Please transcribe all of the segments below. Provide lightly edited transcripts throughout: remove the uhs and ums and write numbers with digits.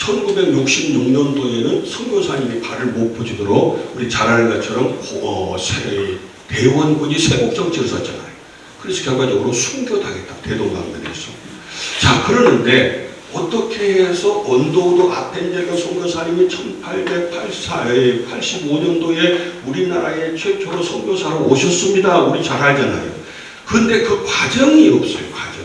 1966년도에는 선교사님이 발을 못 붙이도록 우리 잘 아는 것처럼 대원군이 세국정치를 썼잖아요. 그래서 결과적으로 순교당했다. 대동강변에서. 자, 그러는데 어떻게 해서 언더우드 아펜젤러 선교사님이 1885년도에 우리나라에 최초로 선교사로 오셨습니다. 우리 잘 알잖아요. 근데 그 과정이 없어요. 과정.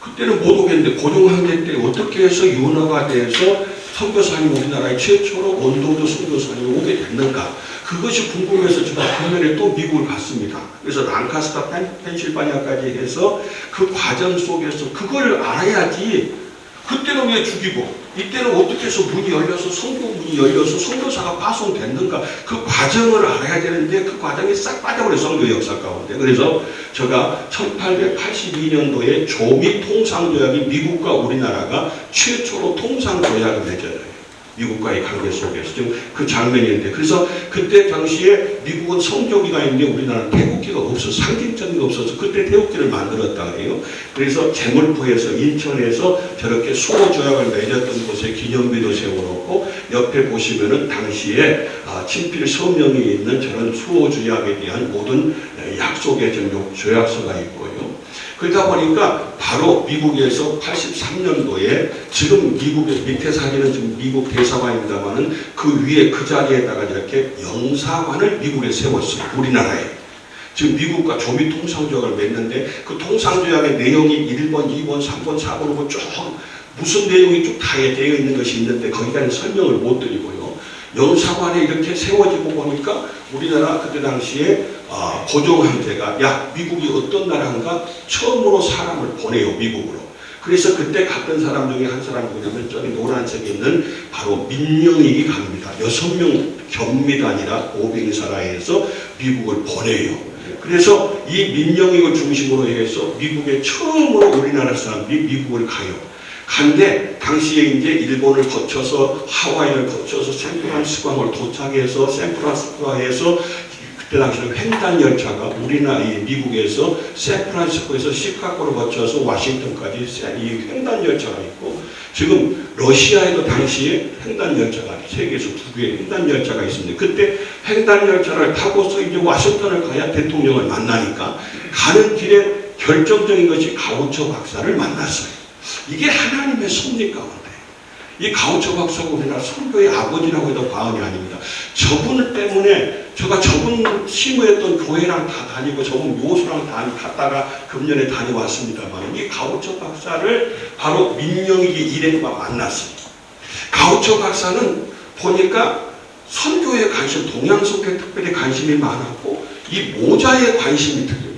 그때는 못 오겠는데 고종황제 때 어떻게 해서 윤화가 돼서 선교사님 우리나라에 최초로 언더우드 선교사님이 오게 됐는가? 그것이 궁금해서 제가 금년에 또 미국을 갔습니다. 그래서 랑카스터 펜실바니아까지 해서 그 과정 속에서 그걸 알아야지. 그때는 왜 죽이고 이때는 어떻게 해서 문이 열려서 선교 문이 열려서 선교사가 파송됐는가? 그 과정을 알아야 되는데 그 과정이 싹 빠져버려요. 선교 역사 가운데. 그래서 제가 1882년도에 조미 통상조약이 미국과 우리나라가 최초로 통상조약을 맺어요. 미국과의 관계 속에서 지금 그 장면인데, 그래서 그때 당시에 미국은 성조기가 있는데 우리나라는 태국기가 없어서 상징점이 없어서 그때 태국기를 만들었다 그래요. 그래서 제물포에서 인천에서 저렇게 수호조약을 맺었던 곳에 기념비도 세워놓고 옆에 보시면은 당시에 친필 서명이 있는 저런 수호조약에 대한 모든 약속의 조약서가 있고요. 그러다 보니까 바로 미국에서 83년도에 지금 미국의 밑에 사진은 지금 미국 대사관입니다만은 그 위에 그 자리에다가 이렇게 영사관을 미국에 세웠어요. 우리나라에. 지금 미국과 조미 통상조약을 맺는데 그 통상조약의 내용이 1번, 2번, 3번, 4번, 5번 쭉 무슨 내용이 쭉 다 되어 있는 것이 있는데 거기까지 설명을 못 드리고요. 영사관에 이렇게 세워지고 보니까 우리나라 그때 당시에 고종황제가 야 미국이 어떤 나라인가 처음으로 사람을 보내요. 미국으로. 그래서 그때 갔던 사람 중에 한 사람 누구냐면 저기 노란색에 있는 바로 민영익이 갑니다. 6명 경미단이라 오병사라에서 미국을 보내요. 그래서 이 민영익을 중심으로 해서 미국에 처음으로 우리나라 사람들이 미국을 가요. 간데 당시에 이제 일본을 거쳐서 하와이를 거쳐서 샌프란시스코항을 도착해서 샌프란시스코에서 그때 당시에는 횡단 열차가 우리나라 미국에서 샌프란시스코에서 시카고를 거쳐서 워싱턴까지 이 횡단 열차가 있고 지금 러시아에도 당시에 횡단 열차가 세계에서 2개의 횡단 열차가 있습니다. 그때 횡단 열차를 타고서 이제 워싱턴을 가야 대통령을 만나니까 가는 길에 결정적인 것이 가우처 박사를 만났어요. 이게 하나님의 섭리 가운데 이 가우처 박사가 우리나라 선교의 아버지라고 해도 과언이 아닙니다. 저분 때문에 제가 저분 심의했던 교회랑 다 다니고 저분 묘소랑 다 갔다가 금년에 다녀왔습니다만 이 가우처 박사를 바로 민영익이 일행과 만났어요. 가우처 박사는 보니까 선교에 관심, 동양선교에 특별히 관심이 많았고 이 모자에 관심이 특별히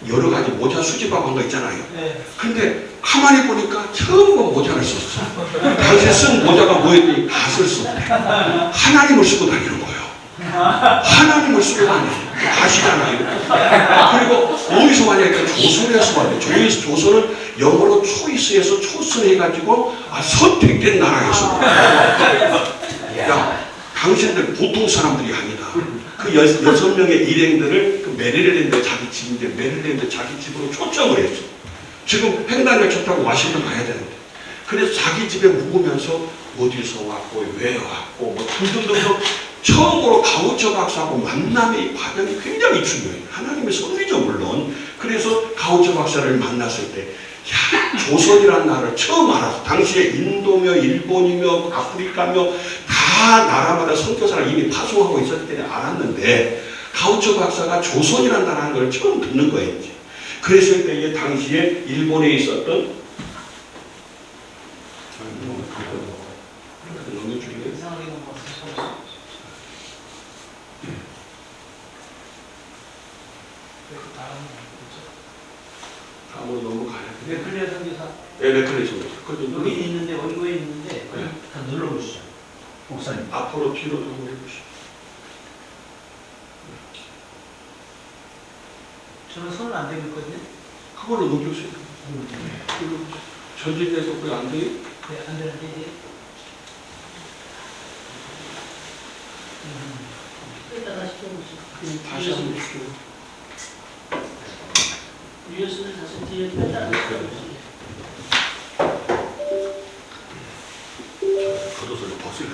여러 가지 모자 수집하고 한 거 있잖아요. 근데 가만히 보니까 처음 본 모자를 썼어. 당시에 쓴 모자가 뭐였더니 갓을 썼대. 하나님을 쓰고 다니는 거예요. 하나님을 쓰고 다니는 갓이잖아요. 그리고 어디서 왔냐니까 조선에서 왔대. 조선은 영어로 초이스에서 초선해가지고 선택된 나라에서. 야, 당신들 보통 사람들이 아니다. 그 6명의 일행들을 그 메릴랜드 자기 집인데 메릴랜드 자기 집으로 초청을 했어. 지금 횡단열차 타고 워싱턴 가야 되는데. 그래서 자기 집에 묵으면서 어디서 왔고 왜 왔고 뭐 등등등 처음으로 가우처 박사하고 만남의 이 과정이 굉장히 중요해요. 하나님의 섭리죠 물론. 그래서 가우처 박사를 만났을 때 야, 조선이라는 나라를 처음 알았어. 당시에 인도며 일본이며 아프리카며 다 나라마다 선교사를 이미 파송하고 있었기 때문에 알았는데 가우처 박사가 조선이라는 나라는 걸 처음 듣는 거예요. 이제. 그랬을 때에 당시에 일본에 있었던 다음으로 넘어가야 돼. 레클레 선교사. 네, 레클레 선교사. 여기 있는데 원고에 있는데 다 눌러보시죠. 목사님. 앞으로 뒤로 좀 해보시죠. 저는 손을 안 대고 있거든요. 그걸로 넘겨주세요. 전진돼서 그게 안 돼요? 네, 안 되는데 이제. 다시 좀 다시 한번 해주세요. 유효수를 다시 뒤에 뺐다. 겉옷을 벗으려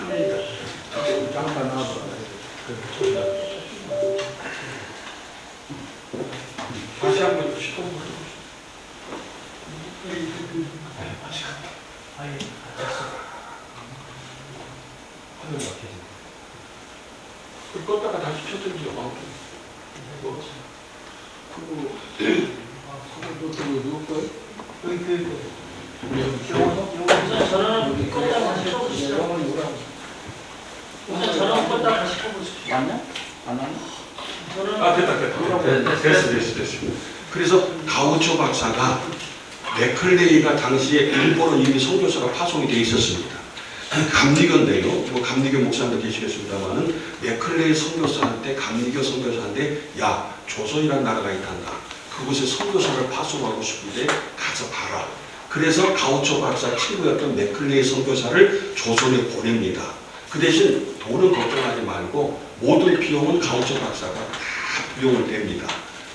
잠깐 나와봐. 다시 한번 시도해보세요. 아예 화면 막히지. 그 껐다가 다시 켰던지요. 누구 거예요? 우선 전원을 껐다가 다시 켜보시죠. 우선 전원 껐다가 다시 켜보시죠. 맞냐? 안 맞냐? 아, 됐어. 그래서 가우초 박사가 맥클레이가 당시에 일본은 이미 선교사가 파송이 돼 있었습니다. 감리교인데요. 뭐 감리교 목사님도 계시겠습니다만은 맥클레이 선교사한테 감리교 선교사한테 야 조선이라는 나라가 있단다. 그곳에 선교사를 파송하고 싶은데 가서 봐라. 그래서 가우초 박사 친구였던 맥클레이 선교사를 조선에 보냅니다. 그 대신 돈은 걱정하지 말고 모든 비용은 가우초 박사가 다 비용을 냅니다.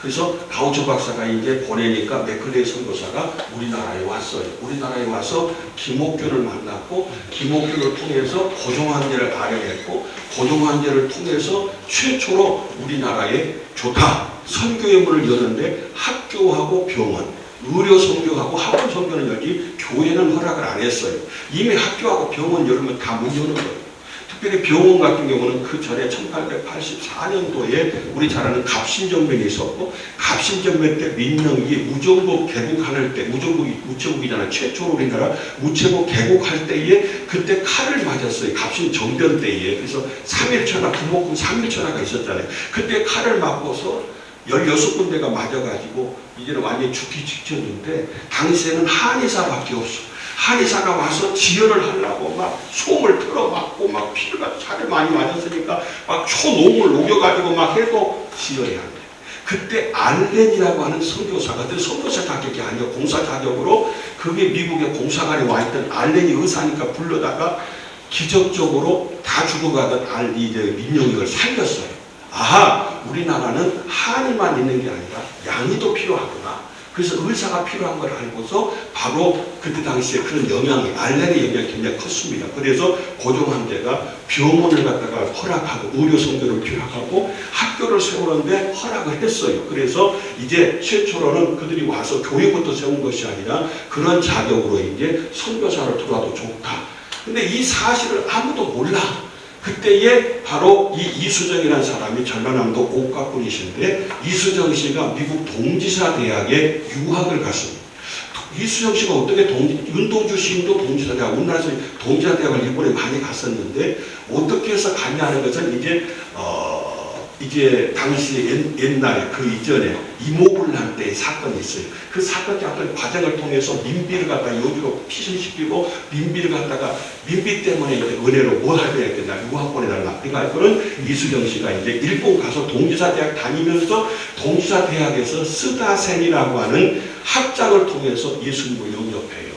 그래서 가우초 박사가 이제 보내니까 맥클레이 선교사가 우리나라에 왔어요. 우리나라에 와서 김옥균을 만났고 김옥균을 통해서 고종환제를 발행했고 고종환제를 통해서 최초로 우리나라에 좋다. 선교의 문을 여는데 학교하고 병원, 의료 선교하고 학원 선교는 열지 교회는 허락을 안 했어요. 이미 학교하고 병원 열면 다 문 여는 거예요. 특별히 병원 같은 경우는 그 전에 1884년도에 우리 잘 아는 갑신전변이 있었고 갑신전변 때 민영이 무정부 개국할 때 무정부이 우체국이잖아요. 최초로 우리나라 우체국 개국할 때에 그때 칼을 맞았어요. 갑신전변 때에. 그래서 3.1천하 구목군 3.1천하가 있었잖아요. 그때 칼을 맞고서 16군데가 맞아가지고 이제는 완전히 죽기 직전인데 당시에는 한의사밖에 없어. 한의사가 와서 지혈을 하려고 막 솜을 틀어맞고 막 피가 살을 많이 맞았으니까 막 초농을 녹여가지고 막 해도 지혈이 안 돼. 그때 알렌이라고 하는 선교사가 선교사 자격이 아니고 공사 자격으로 그게 미국의 공사관에 와있던 알렌이 의사니까 불러다가 기적적으로 다 죽어가던 이제 민영이를 살렸어요. 아하, 우리나라는 한의만 있는 게 아니라 양의도 필요하구나. 그래서 의사가 필요한 걸 알고서 바로 그때 당시에 그런 영향이 알렌의 영향이 굉장히 컸습니다. 그래서 고종환제가 병원을 갖다가 허락하고 의료 선교를 필요하고 학교를 세우는데 허락을 했어요. 그래서 이제 최초로는 그들이 와서 교육부터 세운 것이 아니라 그런 자격으로 이제 선교사를 들어와도 좋다. 근데 이 사실을 아무도 몰라. 그때에 바로 이 이수정이라는 사람이 전라남도 고가군이신데 이수정 씨가 미국 동지사 대학에 유학을 갔습니다. 이수정 씨가 어떻게 윤동주 시인도 동지사 대학, 우리나라에서 동지사 대학을 일본에 많이 갔었는데 어떻게 해서 갔냐는 것은 이제 당시 옛날에 그 이전에 이모군란 때의 사건이 있어요. 그 사건이 어떤 과정을 통해서 민비를 갖다가 여기로 피신시키고 민비를 갖다가 민비 때문에 이제 은혜로 뭐 하야 되겠나 유학 보내달라. 그러니까 그런 이수정 씨가 이제 일본 가서 동지사 대학 다니면서 동지사 대학에서 스다센이라고 하는 학장을 통해서 예수님을 영접해요.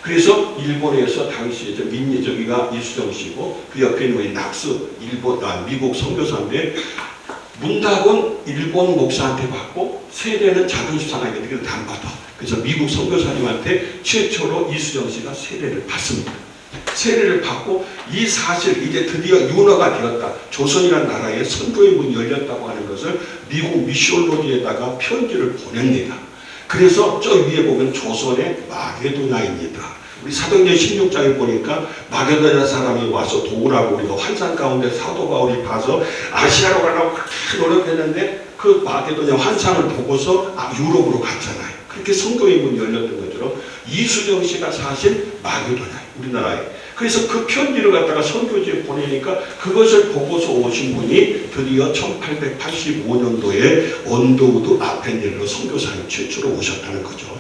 그래서 일본에서 당시에 민예적이가 이수정 씨고 그 옆에 있는 낙스 미국 선교사인데 문답은 일본 목사한테 받고 세례는 자존심 상하게 되게 안 받아. 그래서 미국 선교사님한테 최초로 이수정 씨가 세례를 받습니다. 세례를 받고 이 사실 이제 드디어 윤허가 되었다. 조선이라는 나라에 선교의 문이 열렸다고 하는 것을 미국 미시올로지에다가 편지를 보냅니다. 그래서 저 위에 보면 조선의 마게도냐입니다. 우리 사도행전 16장에 보니까 마게도냐 사람이 와서 도우라고 우리가 환상 가운데 사도 바울이 봐서 아시아로 가려고 그렇게 노력했는데 그 마게도냐 환상을 보고서 유럽으로 갔잖아요. 그렇게 선교의 문이 열렸던 것처럼 이수정 씨가 사실 마게도냐 우리나라에. 그래서 그 편지를 갖다가 선교지에 보내니까 그것을 보고서 오신 분이 드디어 1885년도에 언더우드 아펜젤러 선교사님 최초로 오셨다는 거죠.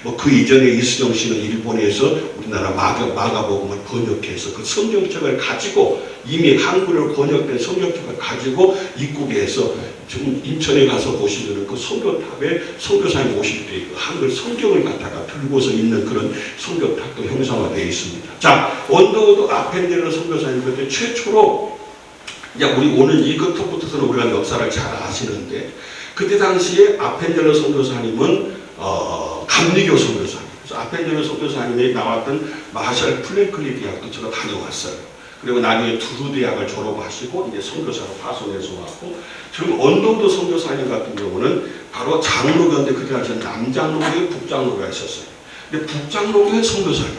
뭐 그 이전에 이수정 씨는 일본에서 우리나라 마가복음을 번역해서 그 성경책을 가지고 이미 한글로 번역된 성경책을 가지고 입국에서 지금 인천에 가서 보시면 그 성교탑에 선교사님 오실 때 그 한글 성경을 갖다가 들고서 있는 그런 성교탑도 형상화되어 있습니다. 자, 언더우드 아펜젤러 선교사님 그때 최초로 이제 우리 오늘 이것부터는 우리가 역사를 잘 아시는데 그때 당시에 아펜젤러 선교사님은 감리교 선교사님. 그래서 아펜젤러 선교사님이 나왔던 마셜 플랭클리 대학도 제가 다녀왔어요. 그리고 나중에 두루 대학을 졸업하시고 이제 선교사로 파송해서 왔고, 지금 언더우드 선교사님 같은 경우는 바로 장로교인데 그때 당시 남장로교에 북장로교가 있었어요. 근데 북장로교의 선교사님,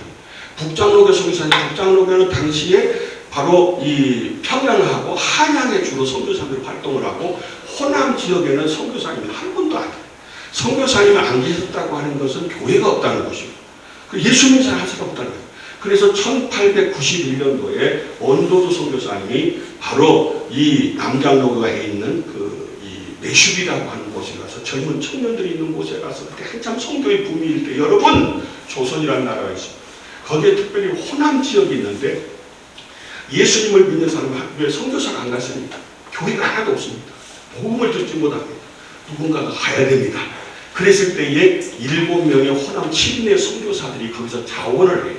북장로교 선교사님, 북장로교는 당시에 바로 이 평양하고 한양에 주로 선교사님들이 활동을 하고, 호남 지역에는 선교사님이 한 분도 안 돼요. 선교사님이 안 계셨다고 하는 것은 교회가 없다는 것입니다. 예수 믿는 사람 할 수가 없다는 거예요. 그래서 1891년도에 언더우드 선교사님이 바로 이 남장로교에 있는 이 내슈비라고 하는 곳에 가서 젊은 청년들이 있는 곳에 가서 그때 한참 선교의 붐일 때, 여러분 조선이라는 나라가 있습니다. 거기에 특별히 호남 지역이 있는데 예수님을 믿는 사람은 왜 선교사가 안 갔습니까? 교회가 하나도 없습니다. 복음을 듣지 못합니다. 누군가가 가야 됩니다. 그랬을 때에 7명의 호남 7인의 선교사들이 거기서 자원을 해요.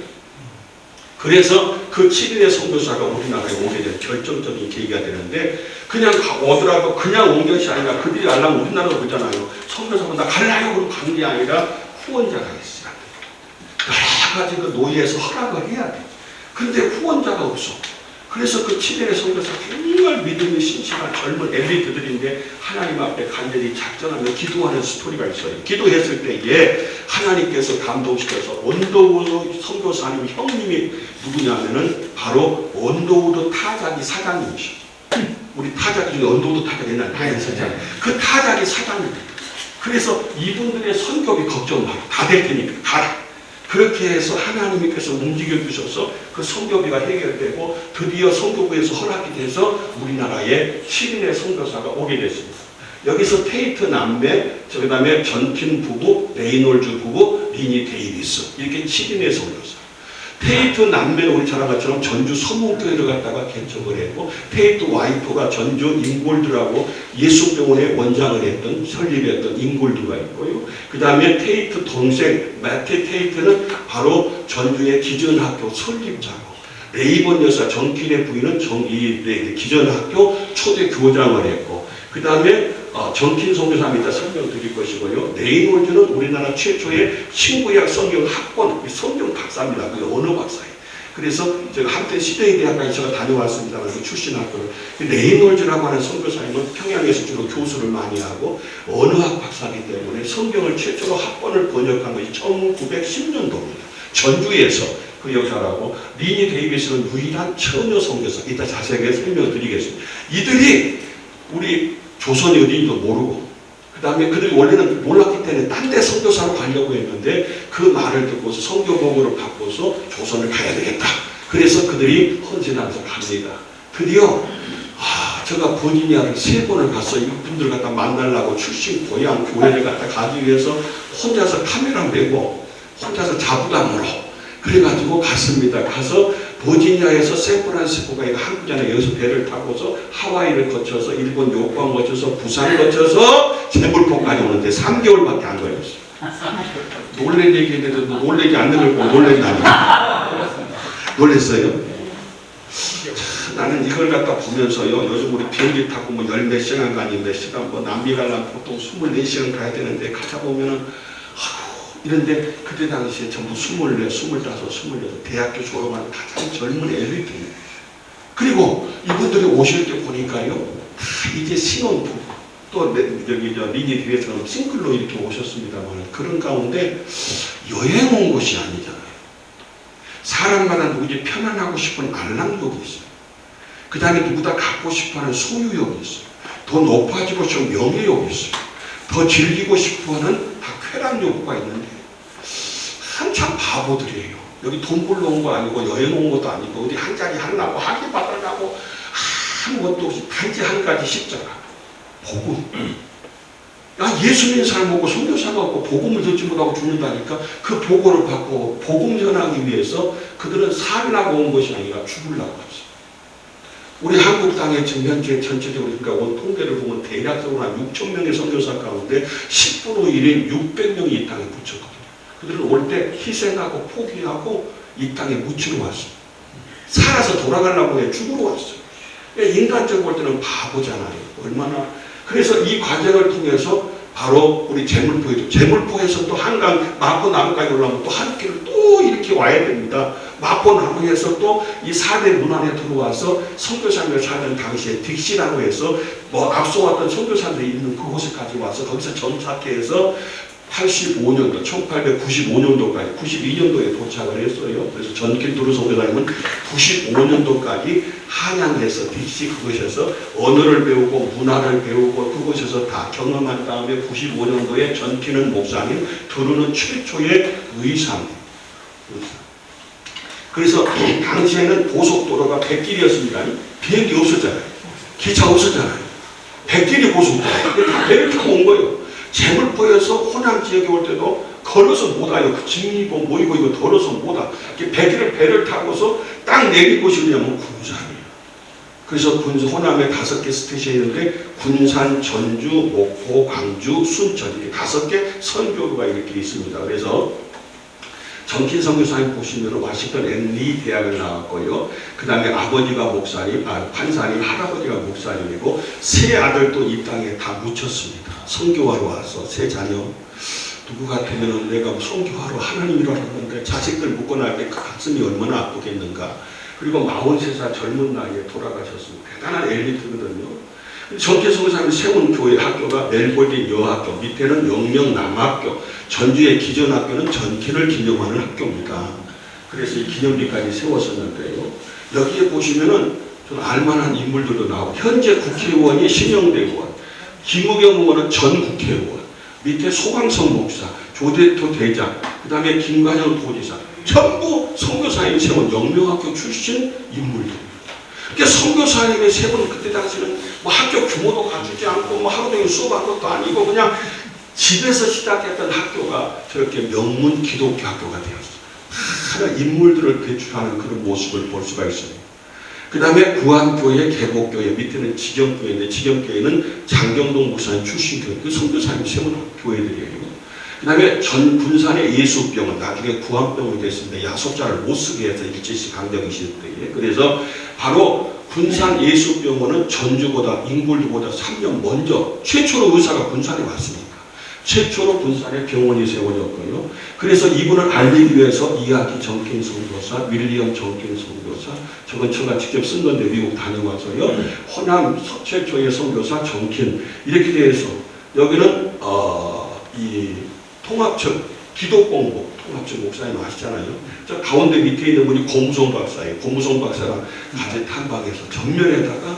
그래서 그 7인의 선교사가 우리나라에 오게 된 결정적인 계기가 되는데, 그냥 오더라도 그냥 온 것이 아니라 그들이 알라면 우리나라도 그러잖아요. 선교사보다 갈라요 그러고 간 게 아니라 후원자가 있어야 돼. 여러 가지 그 노예에서 허락을 해야 돼. 근데 후원자가 없어. 그래서 그 7인의 선교사 정말 믿음이 신실한 젊은 엘리트들인데 하나님 앞에 간절히 작전하며 기도하는 스토리가 있어요. 기도했을 때에 하나님께서 감동시켜서 언더우드 선교사님 형님이 누구냐면은 바로 언더우드 타자기 사장님이시죠. 우리 타자기 중에 언더우드 타자기 옛날에 다 있었잖아요. 그 타자기 사장님. 그래서 이분들의 선교비 걱정 마. 다 될 테니까 가라. 그렇게 해서 하나님께서 움직여 주셔서 그 선교비가 해결되고 드디어 선교부에서 허락이 돼서 우리나라에 7인의 선교사가 오게 됐습니다. 여기서 테이트 남매, 그 다음에 전킨 부부, 레이놀즈 부부, 리니 데이비스, 이렇게 7인의 선교사. 테이트 남매는 우리 잘 아는 것처럼 전주 서문교회를 갖다가 개척을 했고, 테이트 와이프가 전주 인골드라고 예수병원의 원장을 했던, 설립했던 인골드가 있고요. 그 다음에 테이트 동생 매티 테이트는 바로 전주의 기전학교 설립자고, 레이번 여사 정킨의 부인은 기전학교 초대 교장을 했고, 그 다음에 정킨 선교사님 이따 설명드릴 것이고요. 레이놀즈는 우리나라 최초의 신구약 성경 학번 성경 박사입니다. 그 언어 박사예요. 그래서 제가 한때 시대의 대학까지 제가 다녀왔습니다만 그 출신 학교를, 레이놀즈라고 하는 선교사님은 평양에서 주로 교수를 많이 하고 언어학 박사이기 때문에 성경을 최초로 학번을 번역한 것이 1910년도입니다. 전주에서 그 여자라고. 리니 데이비스는 유일한 처녀 선교사. 이따 자세하게 설명드리겠습니다. 이들이 우리 조선이 어디인지도 모르고, 그 다음에 그들이 원래는 몰랐기 때문에 딴 데 선교사로 가려고 했는데 그 말을 듣고서 선교복으로 바꿔서 조선을 가야 되겠다. 그래서 그들이 헌신하면서 갑니다. 드디어 제가 버지니아를 3번을 갔어. 이분들 갖다 만나려고 출신 고향 교회를 갖다 가기 위해서 혼자서 카메라 메고 혼자서 자부담으로 그래가지고 갔습니다. 가서 버지니아에서 샌프란시스코가 한국잖아요. 여기서 배를 타고서 하와이를 거쳐서 일본 요코하마 거쳐서 부산 거쳐서 제물포까지 오는데 3개월밖에 안 걸렸어요. 놀란 얘기인데도 놀라지 않는 걸 놀란다니. 놀랬어요? 나는 이걸 갖다 보면서요. 요즘 우리 비행기 타고 뭐 10몇 시간 가니 몇 시간 뭐 남미 가려면 보통 24시간 가야 되는데 가다 보면은 이런데 그때 당시에 전부 24, 25, 26 대학교 졸업한 가장 젊은 엘리트입니다. 그리고 이분들이 오실 때 보니까요, 다 이제 신혼부부, 또 리니 뒤에처럼 싱글로 이렇게 오셨습니다만, 그런 가운데 여행 온 것이 아니잖아요. 사람마다 누구지 편안하고 싶은 알랑욕이 있어요. 그 다음에 누구다 갖고 싶어하는 소유욕이 있어요. 더 높아지고 싶은 명예욕이 있어요. 더 즐기고 싶어하는 다 쾌락 욕구가 있는데 한참 바보들이에요. 여기 돈 벌러 온 거 아니고 여행 온 것도 아니고 어디 한 자리 하려고 학위 받으려고 아무것도 없이 단지 한 가지 십자가 복음. 예수 믿는 사람 없고 선교사가 없고 복음을 듣지 못하고 죽는다니까. 그 보고를 받고 복음 전하기 위해서 그들은 살라고 온 것이 아니라 죽으려고 했어요. 우리 한국 땅의 지금 현재 전체적으로 그러니까 온 통계를 보면 대략적으로 한 6천 명의 선교사 가운데 10분의 1인 600명이 이 땅에 묻혔거든요. 그들은 올 때 희생하고 포기하고 이 땅에 묻히러 왔어요. 살아서 돌아가려고 해 죽으러 왔어요. 인간적으로 볼 때는 바보잖아요. 얼마나. 그래서 이 과정을 통해서 바로 우리 제물포에도 제물포에서 또 한강 마포나무까지 올라오면 또 한 길을 또 이렇게 와야 됩니다. 마포나무에서 또 이 4대 문안에 들어와서 선교사님을 살던 당시에 딕시라고 해서 뭐 앞서 왔던 선교사들이 있는 그곳에까지 와서 거기서 정착해서 85년도, 1895년도까지, 92년도에 도착을 했어요. 그래서 전길도로 선교사님은 95년도까지 한양에서 딕시 그곳에서 언어를 배우고 문화를 배우고 그곳에서 다 경험한 다음에 95년도에 전키는 목사님, 도로는 최초의 의상. 그래서 당시에는 고속도로가 100길이었습니다. 비행기 없었잖아요. 기차 없었잖아요. 100길이 고속도로. 다 배를 타고 온 거예요. 제물포에서 호남 지역에 올 때도 걸어서 못 와요. 그 짐이고 뭐이고 이거 걸어서 못 와. 100길을 배를 타고서 딱 내릴 곳이 뭐냐면 군산이에요. 그래서 호남에 5개 스테이션이 있는데 군산, 전주, 목포, 광주, 순천 이렇게 5개 선교로가 이렇게 있습니다. 그래서 정킨 선교사님 보시면 와싱턴 앤리 대학을 나왔고요. 그 다음에 아버지가 목사님, 판사님, 할아버지가 목사님이고 세 아들도 이 땅에 다 묻혔습니다. 선교하러 와서 세 자녀. 누구 같으면 내가 선교하러 하나님이라 하는데 자식들 묻고 날 때 그 가슴이 얼마나 아프겠는가. 그리고 43살 젊은 나이에 돌아가셨습니다. 대단한 엘리트거든요. 정킨 선교사님이 세운 교회 학교가 멜보른 여학교, 밑에는 영명 남학교, 전주의 기전학교는 전킨을 기념하는 학교입니다. 그래서 이 기념비까지 세웠었는데요. 여기에 보시면은 좀 알만한 인물들도 나오고 현재 국회의원이 심영대 의원, 김우경 의원은 전 국회의원, 밑에 소강성 목사, 조대토 대장, 그 다음에 김관영 도지사 전부 선교사님이 세운 영명학교 출신 인물들. 그러니까 선교사님의 세운 그때 당시는 뭐 학교 규모도 갖추지 않고 뭐 하루 종일 수업한 것도 아니고 그냥 집에서 시작했던 학교가 저렇게 명문 기독교 학교가 되었어요. 하나 인물들을 배출하는 그런 모습을 볼 수가 있습니다. 그 다음에 구안교회, 계곡교회, 밑에는 지경교회인데 지경교회는 장경동 목사님 출신 교회, 그 선교사님 세운 교회들이에요. 그 다음에 전 군산의 예수병원, 나중에 구안병원이 됐습니다. 야속자를 못 쓰게 해서 일제시 강점기 시대 때에. 그래서 바로 군산 예수병원은 전주보다 인구보다 3년 먼저 최초로 의사가 군산에 왔습니다. 최초로 군산에 병원이 세워졌고요. 그래서 이분을 알리기 위해서 이학기 정킨 선교사, 윌리엄 정킨 선교사, 저건 제가 직접 쓴 건데 미국 다녀와서요. 호남 최초의 선교사 정킨 이렇게 돼서 여기는 이 통합청 기독공부 통합청 목사님 아시잖아요. 저 가운데 밑에 있는 분이 고무성 박사예요. 고무성 박사랑 가재 탐방해서 전면에다가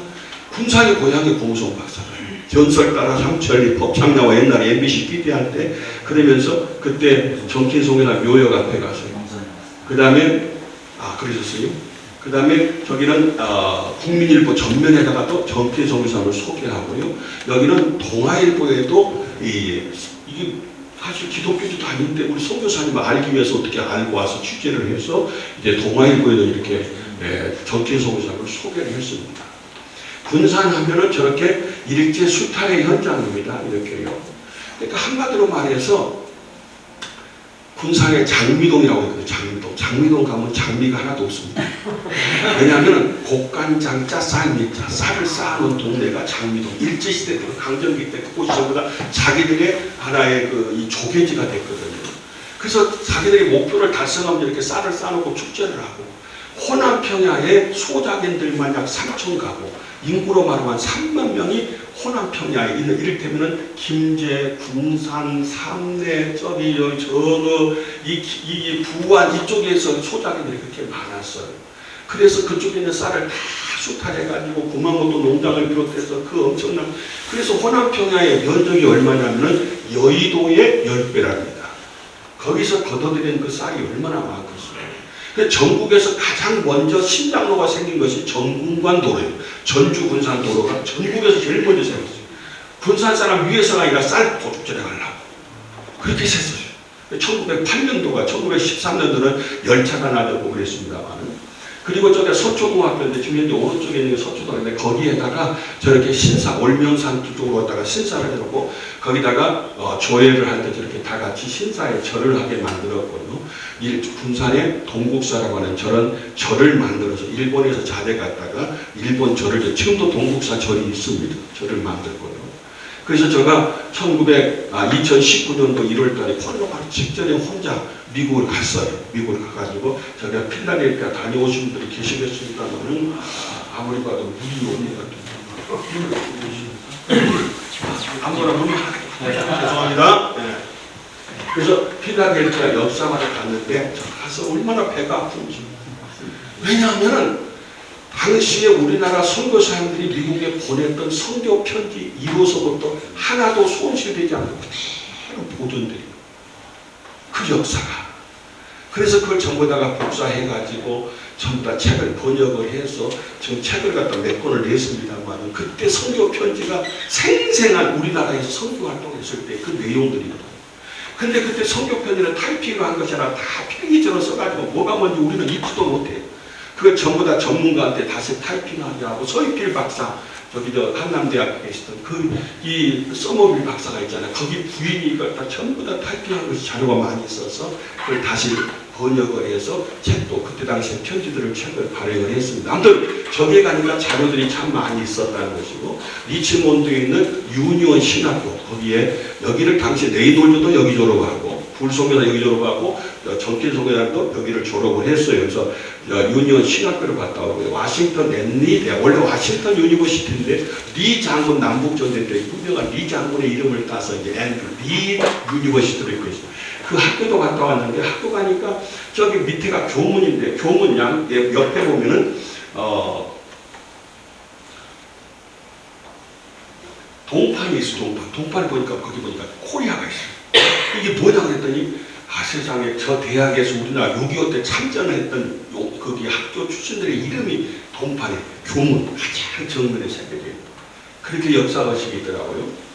군산의 고향의 고무성 박사예요. 전설 따라 삼천리 법창나와 옛날에 MBC PD할 때 그러면서 그때 정킨송이나 묘역 앞에 가서요. 그 다음에 그러셨어요. 그 다음에 저기는 국민일보 전면에다가 또 정킨송의사를 소개하고요. 여기는 동아일보에도 이게 사실 기독교도 아닌데 우리 선교사님을 알기 위해서 어떻게 알고 와서 취재를 해서 이제 동아일보에도 이렇게 정킨송의사를 소개를 했습니다. 군산하면은 저렇게 일제 수탈의 현장입니다. 이렇게요. 그러니까 한마디로 말해서 군산의 장미동이라고 있거든요. 장미동. 장미동 가면 장미가 하나도 없습니다. 왜냐하면 곡간장자 쌀미자 쌀을 쌓아놓은 동네가 장미동. 일제시대 때 강점기 때 그곳이 전부 다 자기들의 하나의 이 조개지가 됐거든요. 그래서 자기들의 목표를 달성하면 이렇게 쌀을 쌓아놓고 축제를 하고 호남 평야에 소작인들만 약 3천 가구 인구로 말하면 3만 명이 호남 평야에 있는 이를테면은 김제, 군산, 삼내, 저기 이 부안 이쪽에서 소작인들이 그렇게 많았어요. 그래서 그쪽에 있는 쌀을 다 수탈해가지고 구마모토 농장을 비롯해서 그 엄청난 그래서 호남 평야의 면적이 얼마냐면은 여의도의 10배랍니다. 거기서 걷어들인 그 쌀이 얼마나 많겠어요. 전국에서 가장 먼저 신장로가 생긴 것이 전군관 도로예요. 전주 군산 도로가 전국에서 제일 먼저 생겼어요. 군산 사람 위에서가 아니라 쌀 도축전에 가려고 그렇게 셌어요. 1908년도가 1913년도는 열차가 나졌고 그랬습니다만 그리고 저기 서초동학교인데 지금 현재 오른쪽에 있는 게 서초동인데 거기에다가 저렇게 신사 올명산 쪽으로 갔다가 신사를 해놓고 거기다가 조회를 할 때 저렇게 다 같이 신사에 절을 하게 만들었거든요. 군산에 동국사라고 하는 저런 절을 만들어서 일본에서 자대 갔다가 일본 절을 지금도 동국사 절이 있습니다. 절을 만들고요. 그래서 제가 2019년도 1월달에 코로나 직전에 혼자 미국을 갔어요. 미국을 가가지고 제가 필라델피아 다녀오신 분들이 계시겠습니다만은 아무리 봐도 물이 오는 것 같아요. 아무거나 보면 죄송합니다. 네. 그래서 필라델피아 역사마을 갔는데 저 가서 얼마나 배가 아픈지. 왜냐하면은 당시에 우리나라 선교사님들이 미국에 보냈던 선교 편지 1호서부터 하나도 손실되지 않고 그대로 보존돼요. 그 역사가. 그래서 그걸 전부 다가 복사해가지고 전부 다 책을 번역을 해서 지금 책을 갖다 몇 권을 냈습니다만 그때 선교 편지가 생생한 우리나라에서 선교 활동했을 때 그 내용들이거든요. 근데 그때 선교 편지는 타이핑을 한 것이 아니라 다 필기적으로 써가지고 뭐가 뭔지 우리는 읽지도 못해요. 그걸 전부 다 전문가한테 다시 타이핑하게 하고 서희필 박사 저기 저 한남대학에 계시던 이 서머빌 박사가 있잖아요. 거기 부인이 이걸 다 전부 다 타이핑한 것이 자료가 많이 있어서 그걸 다시 번역을 해서 책도 그때 당시에 편지들을 책을 발행을 했습니다. 아무튼 저기에 가니까 자료들이 참 많이 있었다는 것이고 리치몬드에 있는 유니온 신학교 거기에 여기를 당시 레이놀드도 여기 졸업하고 불송교사 여기 졸업하고 정길 송교사도 여기를 졸업을 했어요. 그래서 유니온 신학교를 갔다 오고 워싱턴 앤리 원래 워싱턴 유니버시티인데 리 장군 남북전쟁 때 유명한 리 장군의 이름을 따서 이제 앤드루 리 유니버시티로 있고 있어요. 그 학교도 갔다 왔는데 학교 가니까 저기 밑에가 교문인데 교문 옆에 보면은 동판이 있어. 동판을 보니까 거기 보니까 코리아가 있어요. 이게 뭐냐 그랬더니 세상에 저 대학에서 우리나라 6.25 때 참전했던 거기 학교 출신들의 이름이 동판에 교문 가장 정면에 새겨져 있고 그렇게 역사의식이 있더라고요.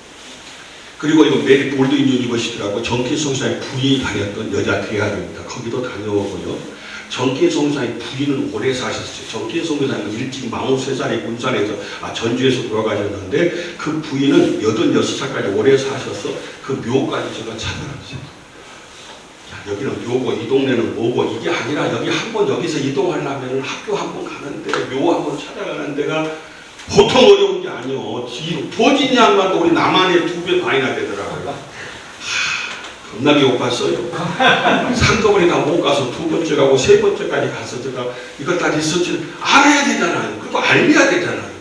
그리고 이거 메리 볼드인 유니버시티라고 정기성 사의 부인이 다녔던 여자 대학입니다. 거기도 다녀오고요. 정기성 사의 부인은 오래 사셨어요. 정기성 교사는 일찍 43살에 군산에서 전주에서 돌아가셨는데 그 부인은 86살까지 오래 사셔서 그 묘까지 제가 찾아갔어요. 여기는 묘고 이 동네는 뭐고 이게 아니라 여기 한번 여기서 이동하려면 학교 한번 가는데 묘 한번 찾아가는 데가 보통 어려운 게 아니요. 보진이 양반도 우리 남한의 2배 반이나 되더라고요. 겁나게 못 갔어요. 상급원에 다 못 가서 2번째 가고 3번째까지 가서 제가 이걸 다 리서치를 알아야 되잖아요. 그리고 알려야 되잖아요.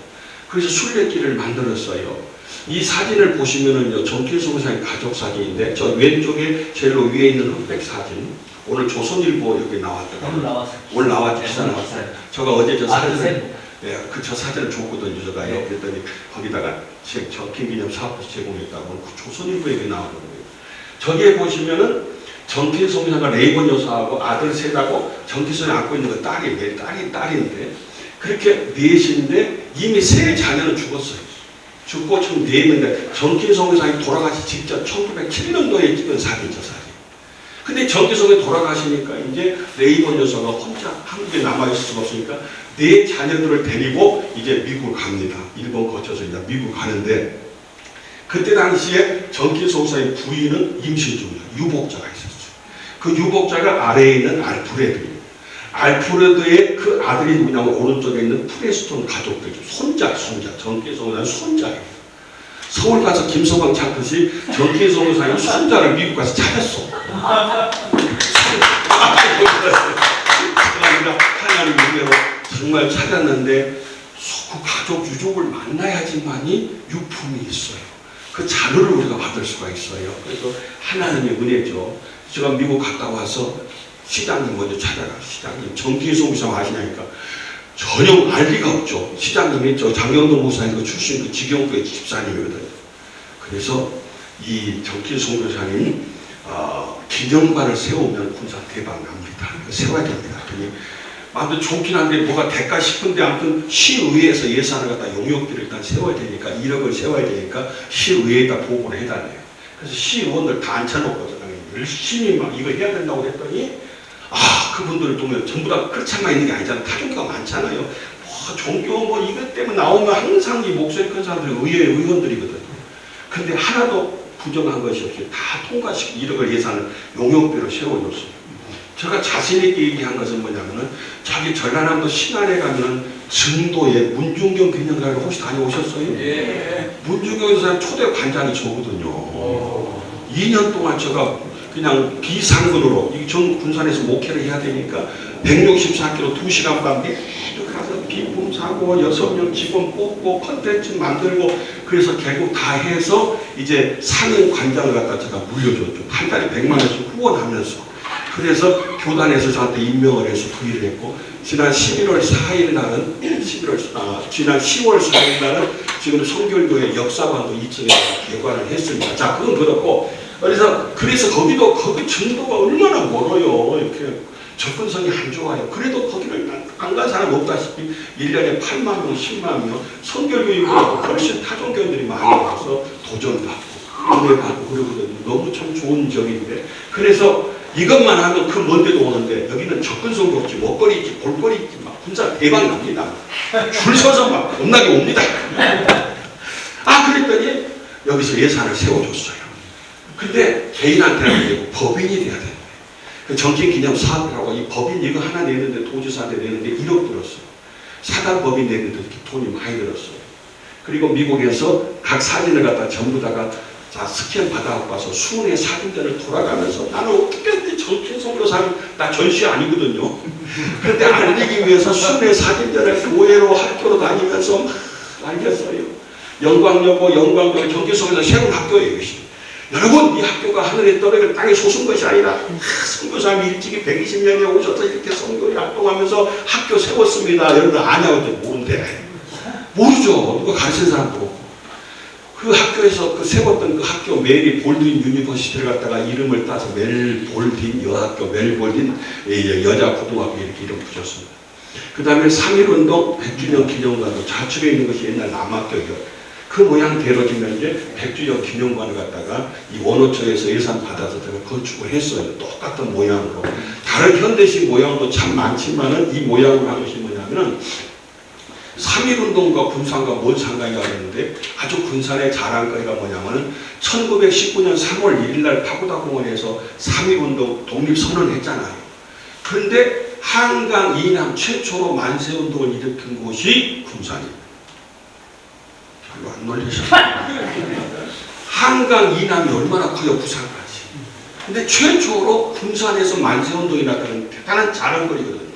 그래서 순례길을 만들었어요. 이 사진을 보시면은요, 정길송 사의 가족 사진인데, 저 왼쪽에 제일 위에 있는 흑백 사진. 오늘 조선일보 여기 나왔더라고요. 오늘 나왔어요. 오늘 나왔죠. 기사 나왔어요. 제가 어제 저 사진을, 네. 저 사진을 줬거든요. 제가 네. 그랬더니 거기다가 정kin기념 사업부서 제공했다고 그 조선일보에 나오는 거예요. 저기에 보시면은 정길송 사가 레이번 여사하고 아들 셋하고 정길송이 안고 있는 거 딸인데, 그렇게 넷인데 이미 3 자녀는 죽었어요. 죽고 지금 4명인데 정길송 사장이 돌아가시 직전 1907년도에 찍은 사진이죠, 사진. 근데 정길송이 돌아가시니까 이제 레이번 여사가 혼자 한국에 남아있을 수가 없으니까 4 자녀들을 데리고 이제 미국을 갑니다. 일본 거쳐서 이제 미국 가는데 그때 당시에 정길송 사장의 부인은 임신 중이에요. 유복자가 있었죠. 그 유복자가 아래에 있는 알프레드예요. 알프레드의 그 아들이 누구냐면 오른쪽에 있는 프레스톤 가족들, 손자, 정길송 손자예요. 서울 가서 김서방 찾듯이 정길송 사장이 손자를 미국 가서 찾았어. 하나님 은혜로 정말 찾았는데 그 가족 유족을 만나야지만이 유품이 있어요. 그 자료를 우리가 받을 수가 있어요. 그래서 하나님의 은혜죠. 제가 미국 갔다 와서 시장님 먼저 찾아가. 시장님 정길송 목사 아시냐니까 전혀 알 리가 없죠. 시장님이 저 장영동 목사님 그 출신 그 직영교회 집사님이거든요. 그래서 이 정길송 교사님 기념관을 세우면 군사 대박 납니다. 세워야 됩니다. 그러니 아무튼 좋긴 한데 뭐가 될까 싶은데 아무튼 시의회에서 예산을 갖다 용역비를 일단 세워야 되니까 1억을 세워야 되니까 시의회에다 보고를 해달래요. 그래서 시의원들 다 앉혀놓고 열심히 막 이거 해야 된다고 했더니 그분들을 보면 전부 다 그렇게만 있는 게 아니잖아요. 타종교가 많잖아요. 종교 뭐 이것 때문에 나오면 항상 이 목소리 큰 사람들이 의원들이거든요. 근데 하나도 부정한 것이 없이 다 통과시키고 1억을 예산을 용역비로 세워줬어요. 제가 자신있게 얘기한 것은 뭐냐면은 자기 전라남도 신안에 가면 증도에 문중경 기념관을 혹시 다녀오셨어요? 예. 문중경 사람 초대 관장이 저거든요. 2년 동안 제가 그냥 비상근으로 전 군산에서 목회를 해야 되니까 164km 2시간 반 계속 가서 비품 사고 6명 직원 뽑고 컨텐츠 만들고 그래서 결국 다 해서 이제 상임 관장을 갖다 제가 물려줬죠. 한 달에 100만 원씩 후원하면서. 그래서 교단에서 저한테 임명을 해서 그 일을 했고 지난 11월 4일 날은 지난 10월 4일 날은 지금 성결교회 역사관도 2층에 개관을 했습니다. 자, 그건 그렇고 그래서 거기도 거기 정도가 얼마나 멀어요. 이렇게 접근성이 안 좋아요. 그래도 거기를 안 간 사람 없다시피 1년에 8만 명, 10만 명 성결교회보다 훨씬 타종교인들이 많이 와서 도전받고 은혜 받고 그러거든요. 너무 참 좋은 적인데 그래서 이것만 하면 그 먼데도 오는데 여기는 접근성도 없지 먹거리 있지 볼거리 있지 막 군사 대박 납니다. 줄 서서 막 겁나게 옵니다. 그랬더니 여기서 예산을 세워줬어요. 근데 개인한테는 안 되고 법인이 돼야 돼요. 그 정신기념 사업이라고 이 법인 이거 하나 내는데 도지사한테 내는데 1억 들었어요. 사단 법인 내는데 이렇게 돈이 많이 들었어요. 그리고 미국에서 각 사진을 갖다 전부 다가 자 스캔 받아갖고 와서 수은의 사진전을 돌아가면서 나는 어떻게 정신 선교사는 나 전시 아니거든요. 그런데 알리기 위해서 수은의 사진전을 교회로 학교로 다니면서 막 알렸어요. 영광여고 정기소에서 새로운 학교예요. 이것이. 여러분 이 학교가 하늘에 떨어질 땅에 솟은 것이 아니라 선교사님이 일찍이 120년에 오셔서 이렇게 선교를 활동하면서 학교 세웠습니다. 여러분들 아냐고 모른대. 모르죠. 누가 가르친 사람도 없고. 그 학교에서 그 세웠던 그 학교 메리 볼딘 유니버시티를 갖다가 이름을 따서 멜볼딘 여학교 멜볼딘 여자 고등학교 이렇게 이름 붙였습니다. 그 다음에 3.1운동 100주년 기념관도 자축에 있는 것이 옛날 남학교죠. 그 모양대로 지금 이제 100주년 기념관을 갖다가 이 원호처에서 예산 받아서 제가 건축을 했어요. 똑같은 모양으로. 다른 현대식 모양도 참 많지만은 이 모양으로 한 것이 뭐냐면은 3.1운동과 군산과 뭔 상관이가 있는데 아주 군산의 자랑거리가 뭐냐면은 1919년 3월 1일날 파고다공원에서 3.1운동 독립선언을 했잖아요. 그런데 한강 이남 최초로 만세운동을 일으킨 곳이 군산입니다. 별로 안 놀리셨어요. 한강 이남이 얼마나 커요 부산까지. 근데 최초로 군산에서 만세운동이 났다는 대단한 자랑거리거든요.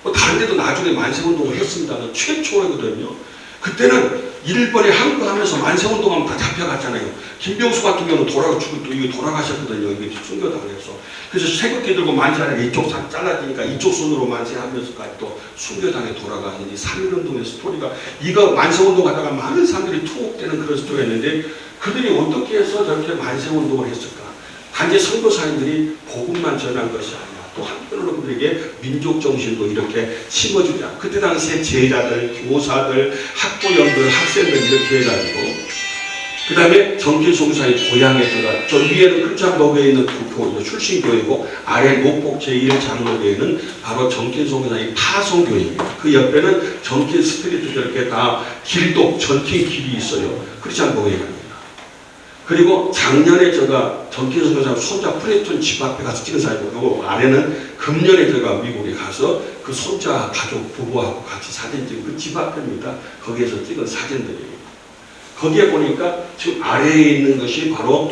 뭐 다른 데도 나중에 만세운동을 했습니다. 최초거든요. 그때는 일본에 항거하면서 만세운동하면 다 잡혀갔잖아요. 김병수 같은 경우는 돌아가셨거든요. 이게 순교당해서. 그래서 태극기 들고 만세하니까 이쪽 산 잘라지니까 이쪽 손으로 만세하면서까지 또 순교당에 돌아가니 3.1운동의 스토리가 이거 만세운동 하다가 많은 사람들이 투옥되는 그런 스토리가 있는데 그들이 어떻게 해서 저렇게 만세운동을 했을까? 단지 선교사님들이 복음만 전한 것이 아니라 또 한편으로 그들에게 민족정신도 이렇게 심어주자. 그때 당시에 제자들, 교사들, 학부형들, 학생들 이렇게 해가지고 그 다음에 정길송사의 고향에 들어가 저 위에는 큰창로교에 있는 그 출신교회고 아래 노폭 제1장로교회는 바로 정길송사의 파송교회입니다. 그 옆에는 정길 스트리트 저렇게 다 길도 전팅 길이 있어요. 크리스찬교회가. 그리고 작년에 제가 정기선 교사 손자 프레톤 집 앞에 가서 찍은 사진이고 아래는 금년에 제가 미국에 가서 그 손자 가족 부부하고 같이 사진 찍은 그 집 앞입니다. 거기에서 찍은 사진들이에요. 거기에 보니까 지금 아래에 있는 것이 바로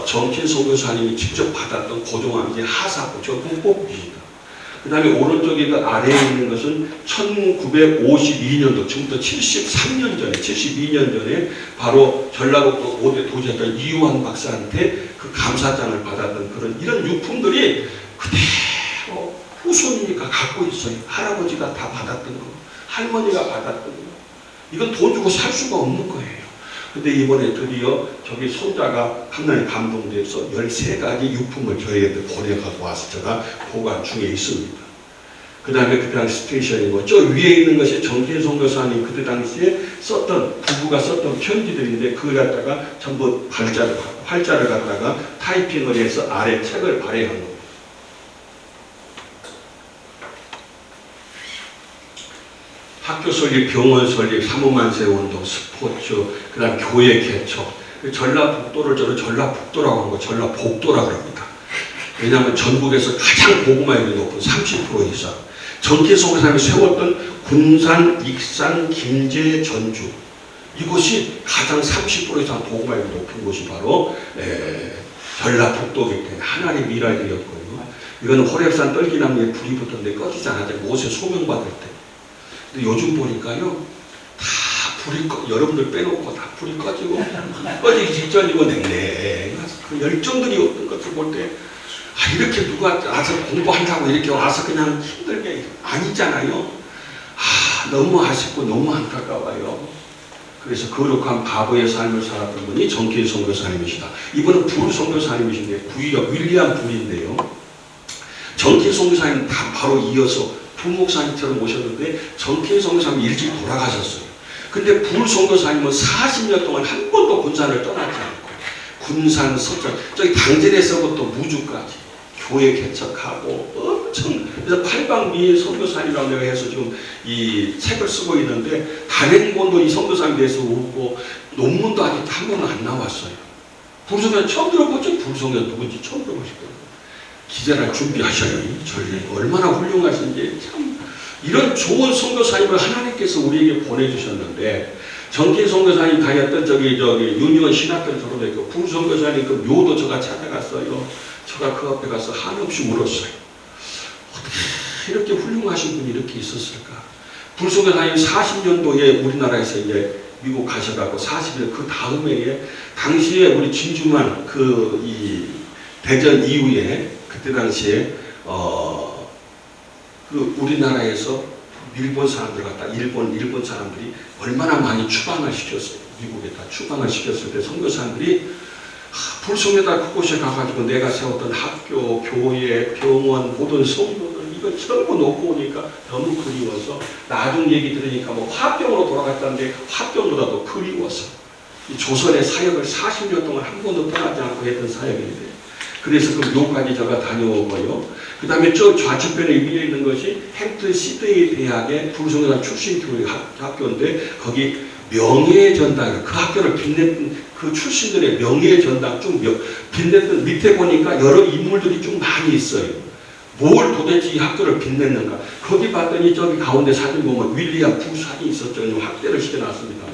정진성 교사님이 직접 받았던 고종함지 하사부 저 국보입니다. 그 다음에 오른쪽에 아래에 있는 것은 1952년도 지금부터 73년 전에 72년 전에 바로 전라북도 5대 도지사 이유한 박사한테 그 감사장을 받았던 그런 이런 유품들이 그대로 후손이니까 갖고 있어요. 할아버지가 다 받았던 거, 할머니가 받았던 거. 이건 돈 주고 살 수가 없는 거예요. 근데 이번에 드디어 저기 손자가 하나님 감동돼서 13가지 유품을 저희한테 보내갖고 와서 제가 보관 중에 있습니다. 그 다음에 그 당시 스테이션이고 저 위에 있는 것이 정진성 교사님 그때 당시에 썼던 부부가 썼던 편지들인데 그걸 갖다가 전부 활자를 갖다가 타이핑을 해서 아래 책을 발행한 겁니다. 학교 설립, 병원 설립, 사무만세운동, 스포츠, 그 다음 교회 개척. 전라북도를 저는 전라북도라고 하는 거 전라복도라고 합니다. 왜냐하면 전국에서 가장 보고마율이 높은 30% 이상. 정기 선교사님이 세웠던 군산, 익산, 김제, 전주 이곳이 가장 30% 이상 보고마율이 높은 곳이 바로 전라북도이기 때문에 하나님의 미랄이었고요. 이거는 호렙산 떨기나무에 불이 붙었는데 꺼지지 않았는데 모세 소명받을 때. 근데 요즘 보니까요, 다 불이 여러분들 빼놓고 다 불이 꺼지고 꺼지기 직전이고 냉랭. 그 열정들이 없는 것을 볼 때 이렇게 누가 와서 공부한다고 이렇게 와서 그냥 힘들게 아니잖아요. 너무 아쉽고 너무 안타까워요. 그래서 거룩한 바보의 삶을 살았던 분이 정기의 선교사님이시다. 이분은 불 선교사님이신데 구이역 윌리엄 불인데요. 정기의 선교사님 다 바로 이어서 부목사님처럼 모셨는데 정기의 선교사님이 일찍 돌아가셨어요. 근데 불 선교사님은 40년 동안 한 번도 군산을 떠나지 않고 군산, 서천, 저기 당진에서부터 무주까지 교회 개척하고 엄청 그래서 팔방미의 선교사님이라고 내가 해서 지금 이 책을 쓰고 있는데 단행본도 이 선교사님에 대해서 오고 논문도 아직 한 번은 안 나왔어요. 불성교 처음 들어보죠? 불성교 누군지 처음 들어보실 거예요. 기자를 준비하셔요. 얼마나 훌륭하신지 참 이런 좋은 선교사님을 하나님께서 우리에게 보내주셨는데 정기 선교사님 다녔던 저기 유니온 신학교 졸업했고 불선교사님 그 묘도 제가 찾아갔어요. 제가 그 앞에 가서 한없이 울었어요. 어떻게 이렇게 훌륭하신 분이 이렇게 있었을까? 불선교사님 40년도에 우리나라에서 이제 미국 가셔가지고 40년 그 다음 해에 당시에 우리 진주만 이 대전 이후에 그때 당시에 그 우리나라에서 일본 사람들 갖다 일본 사람들이 얼마나 많이 추방을 시켰어요. 미국에다 추방을 시켰을 때 선교사님들이 불송에다 그곳에 가가지고 내가 세웠던 학교, 교회, 병원, 모든 성도들 이걸 전부 놓고 오니까 너무 그리워서 나중 얘기 들으니까 뭐 화병으로 돌아갔다는데 화병보다도 그리워서 이 조선의 사역을 40년 동안 한 번도 떠나지 않고 했던 사역인데 그래서 그 묘까지 제가 다녀오고요. 그 다음에 저 좌측편에 위에 있는 것이 햄튼 시드니 대학의 불성교사 출신 교회 학교인데 거기 명예의 전당, 그 학교를 빛냈던 그 출신들의 명예의 전당 쭉 빛냈던 밑에 보니까 여러 인물들이 좀 많이 있어요. 뭘 도대체 이 학교를 빛냈는가. 거기 봤더니 저기 가운데 사진 보면 윌리엄 부 사진이 있었죠. 확대를 시켜놨습니다만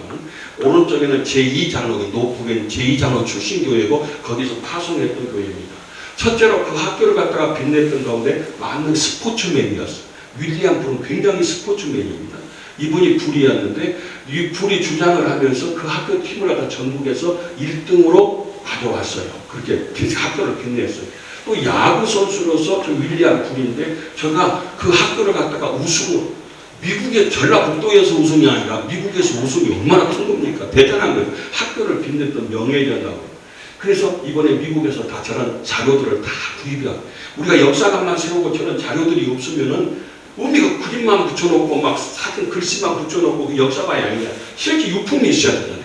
오른쪽에는 제2장로교, 노북엔 제2장로 출신 교회고 거기서 파송했던 교회입니다. 첫째로 그 학교를 갖다가 빛냈던 가운데 많은 스포츠맨이었어요. 윌리엄 부는 굉장히 스포츠맨입니다. 이분이 불이었는데 이 불이 주장을 하면서 그 학교 팀을 갖다 전국에서 1등으로 가져왔어요. 그렇게 학교를 빛냈어요. 또 야구 선수로서 저 윌리엄 불인데 제가 그 학교를 갖다가 우승으로 미국의 전라북도에서 우승이 아니라 미국에서 우승이 얼마나 큰 겁니까? 대단한 거예요. 학교를 빛냈던 명예전당. 그래서 이번에 미국에서 다 저런 자료들을 다 구입해요. 우리가 역사관만 세우고 저런 자료들이 없으면은 의미가 그림만 붙여놓고 막 사진 글씨만 붙여놓고 그 역사관이 아니라 실제 유품이 있어야 되잖아요.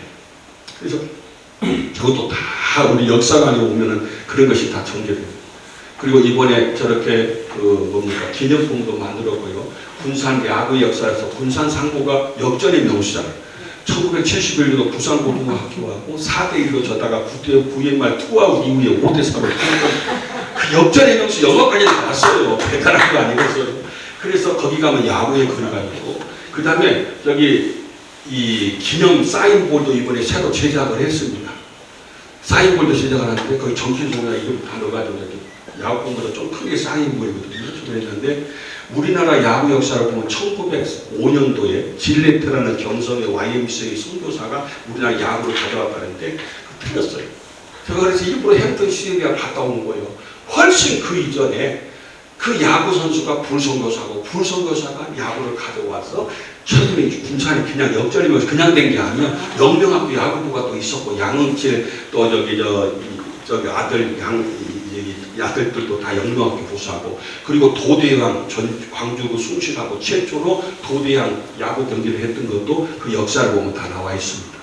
그래서 저것도 다 우리 역사관에 오면은 그런 것이 다 정제돼요. 그리고 이번에 저렇게 기념품도 만들었고요. 군산 야구 역사에서 군산 상고가 역전의 명수잖아요. 1971년도 부산고등학교하고 4대1로 졌다가 9회 말 투아웃 이후에 5대4로 그 역전의 명수 영화까지 나왔어요. 대단한 거 아니겠어요. 그래서 거기 가면 야구의 거리가 있고 그 다음에 저기 이 기념 사인볼도 이번에 새로 제작을 했습니다. 사인볼도 제작을 하는데 거기 정신송이나 이름 다 넣어가지고 야구공보다 좀 크게 사인볼이거든요. 저도 했는데 우리나라 야구 역사를 보면 1905년도에 질레트라는 경성의 YMCA 선교사가 우리나라 야구를 가져왔다는데 틀렸어요. 제가 그래서 일부러 햄튼 시리아 갔다 온 거예요. 훨씬 그 이전에 그 야구 선수가 불선교사고 불선교사가 야구를 가져와서 처음에 군산이 그냥 역전이면서 그냥 된 게 아니야. 영명학교 야구부가 또 있었고 양은칠 또 저기 아들들도 다 영명학교 보수하고 그리고 도대왕 광주 숭실하고 최초로 도대왕 야구 경기를 했던 것도 그 역사를 보면 다 나와 있습니다.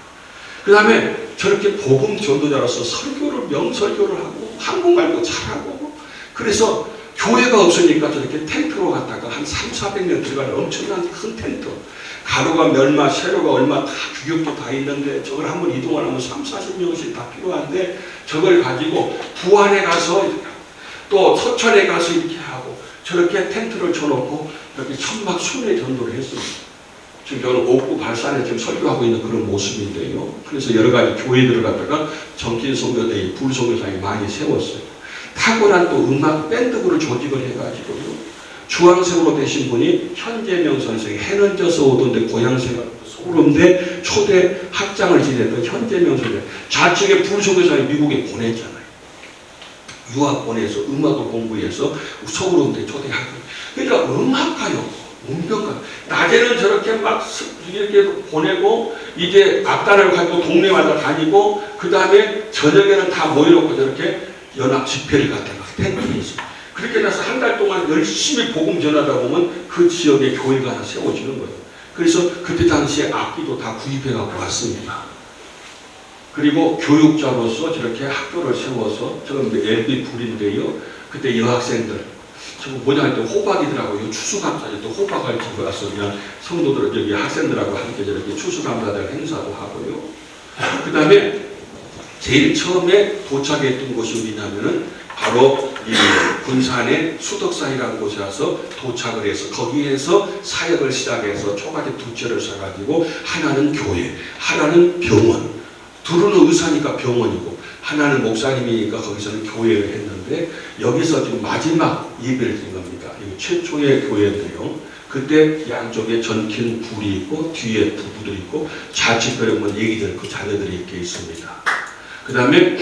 그 다음에 저렇게 복음 전도자로서 설교를 명설교를 하고 한국말도 잘하고 그래서 교회가 없으니까 저렇게 텐트로 갔다가 한 300~400명 들어가는 엄청난 큰 텐트 가루가 멸마, 세로가 얼마 다 규격도 다 있는데 저걸 한번 이동하려면 30~40명씩 다 필요한데 저걸 가지고 부안에 가서 또 서천에 가서 이렇게 하고 저렇게 텐트를 쳐놓고 이렇게 천막 순회 전도를 했습니다. 지금 저는 옥구 발산에 지금 설교하고 있는 그런 모습인데요. 그래서 여러 가지 교회들을 갖다가 정긴 선교대 불선교사에 많이 세웠어요. 탁월한 또 음악 밴드부를 조직을 해가지고요. 중앙생으로 되신 분이 현재명 선생이 해는 져서 오던데 고향생활 소름대 초대 학장을 지냈던 현재명 선생. 좌측에 불선교사에 미국에 보냈잖아요. 유학 보내서 음악을 공부해서 서울대 초대 학장. 그러니까 음악가요. 문병가. 낮에는 저렇게 막 이렇게 보내고 이제 악단을 가지고 동네마다 다니고 그 다음에 저녁에는 다 모여놓고 저렇게 연합 집회를 갖다가 텐트에 있어요. 그렇게 나서 한 달 동안 열심히 복음 전하다 보면 그 지역에 교회가 하나 세워지는 거예요. 그래서 그때 당시에 악기도 다 구입해 갖고 왔습니다. 그리고 교육자로서 저렇게 학교를 세워서 저건 LB 불인데요. 그때 여학생들 저거 뭐냐 할 때 호박이더라고요. 추수감사절 또 호박을 집어 와서 그냥 성도들 여기 학생들하고 함께 저렇게 추수감사절 행사도 하고요. 그 다음에 제일 처음에 도착했던 곳이 어디냐면은 바로 이 군산의 수덕사이라는 곳에 와서 도착을 해서 거기에서 사역을 시작해서 초가집 두 채를 써가지고 하나는 교회, 하나는 병원. 둘은 의사니까 병원이고 하나는 목사님이니까 거기서는 교회를 했는데 여기서 지금 마지막 예배를 드린 겁니다. 이거 최초의 교회인데요. 그때 양쪽에 전킨 불이 있고 뒤에 부부들이 있고 좌측편에 보면 얘기들 그 자녀들이 이렇게 있습니다. 그 다음에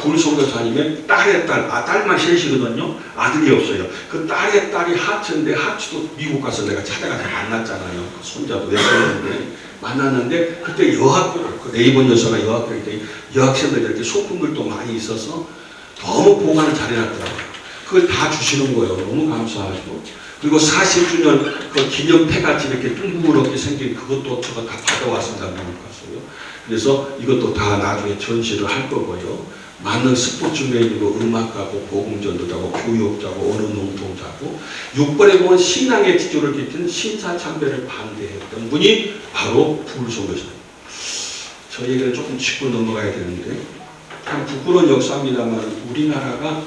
불송교사님의 딸의 딸, 딸만 셋이거든요. 아들이 없어요. 그 딸의 딸이 하츠인데 하츠도 미국 가서 내가 찾아가서 만났잖아요. 그 손자도 외숙인데 만났는데 그때 여학교를 그 네이버 여사가 여학교일 때 여학생들 이렇게 소품들도 많이 있어서 너무 보관을 잘해놨더라고요. 그걸 다 주시는 거예요. 너무 감사하죠. 그리고 40주년 그 기념패같이 이렇게 둥그렇게 생긴 그것도 제가 다 받아왔습니다. 미국 가서요. 그래서 이것도 다 나중에 전시를 할 거고요. 많은 스포츠맨이고 음악가고 복음전도자고 교육자고 언어농통자고 6번에 보면 신앙의 지조를 깊은 신사참배를 반대했던 분이 바로 불송교사님. 저희에게는 조금 짚고 넘어가야 되는데 참 부끄러운 역사입니다만 우리나라가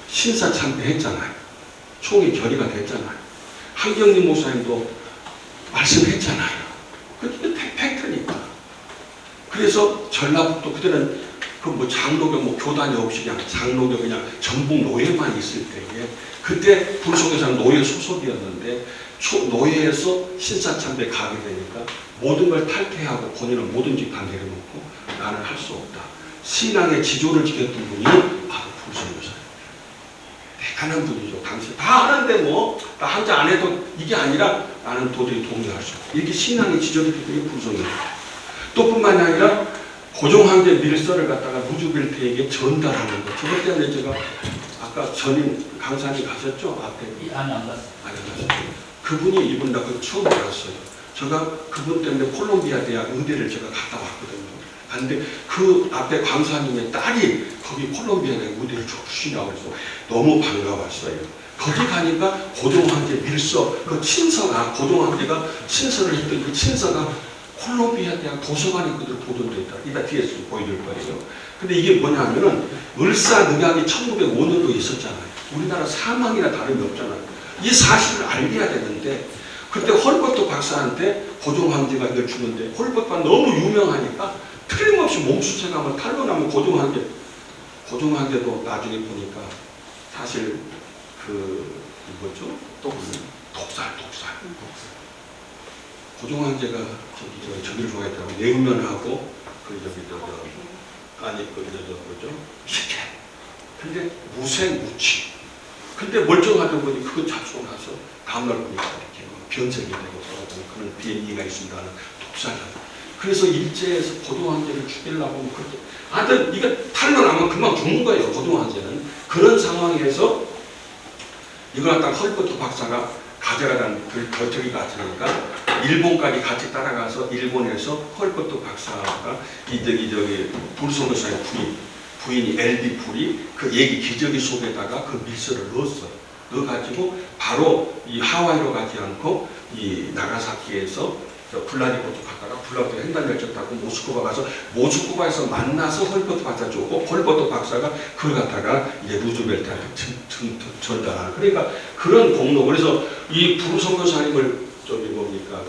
신사참배했잖아요. 총이 결의가 됐잖아요. 한경림 목사님도 말씀했잖아요. 그게 팩트니까. 그래서 전라북도 그때는 그 뭐 장로교 뭐 교단이 없이 그냥 장로교 그냥 전북 노예만 있을 때에 그때 불송교사는 노예 소속이었는데 노예에서 신사참배 가게 되니까 모든 걸 탈퇴하고 본인은 뭐든지 다 내려놓고 나는 할 수 없다. 신앙의 지조를 지켰던 분이 바로 불송교사예요. 대단한 분이죠. 당시 다 하는데 뭐 나 한자 안 해도 이게 아니라 나는 도저히 동의할 수 없다. 이렇게 신앙의 지조를 지켰던 게 불송교사예요. 또 뿐만이 아니라 고종황제 밀서를 갖다가 무주빌트에게 전달하는 것. 저것 때문에 제가 아까 전임 강사님 가셨죠? 앞에. 안 갔어. 안 가셨죠? 그분이 이분 나 그거 처음 알았어요. 제가 그분 때문에 콜롬비아 대학 의대를 제가 갔다 왔거든요. 근데 그 앞에 강사님의 딸이 거기 콜롬비아 대학 의대를 출신이라고 해서 너무 반가웠어요. 거기 가니까 고종황제 밀서, 그 친서가, 고종황제가 친서를 했던 그 친서가 콜롬비아 대학 도서관에 그들 보존되어 있다. 이따 뒤에서 보여줄 거예요. 근데 이게 뭐냐면은 을사늑약이 1905년도에 있었잖아요. 우리나라 사망이나 다름이 없잖아요. 이 사실을 알려야 되는데 그때 헐버트 박사한테 고종황제가 이걸 주는데 헐버트가 너무 유명하니까 틀림없이 몸수색하면 탈론하면 고종황제도 나중에 보니까 사실 그 뭐죠? 독살. 고종황제가 저기를 좋아했다고 내음면하고 뭐죠? 식혜. 근데 무생무치. 근데 멀쩡하던 분이 그거 잡수고 나서 다음날 보니까 이렇게 변색이 되고 그런 비행기가 있습니다. 독살을. 그래서 일제에서 고종황제를 죽이려고 그렇게. 하여튼 이거 탈론하면 금방 죽는 거예요. 고종황제는. 그런 상황에서 이걸 갖다가 헐버트 박사가 가져가라는 그 저기 같으니까 일본까지 같이 따라가서 일본에서 헐버트 박사가 저기 불송교사의 부인이 엘비 풀이 그 얘기 기저귀 속에다가 그 밀서를 넣었어요. 넣어가지고 바로 이 하와이로 가지 않고 이 나가사키에서 저 블라디보스토크 갔다가 블라디보스토크 횡단열차 타고 모스크바 가서 모스크바에서 만나서 헐버트 박사 주고 헐버트 박사가 그걸 갖다가 이제 루즈벨트한테 전달하는 그러니까 그런 공로 그래서 이 부르 선교사님을 저기 뭡니까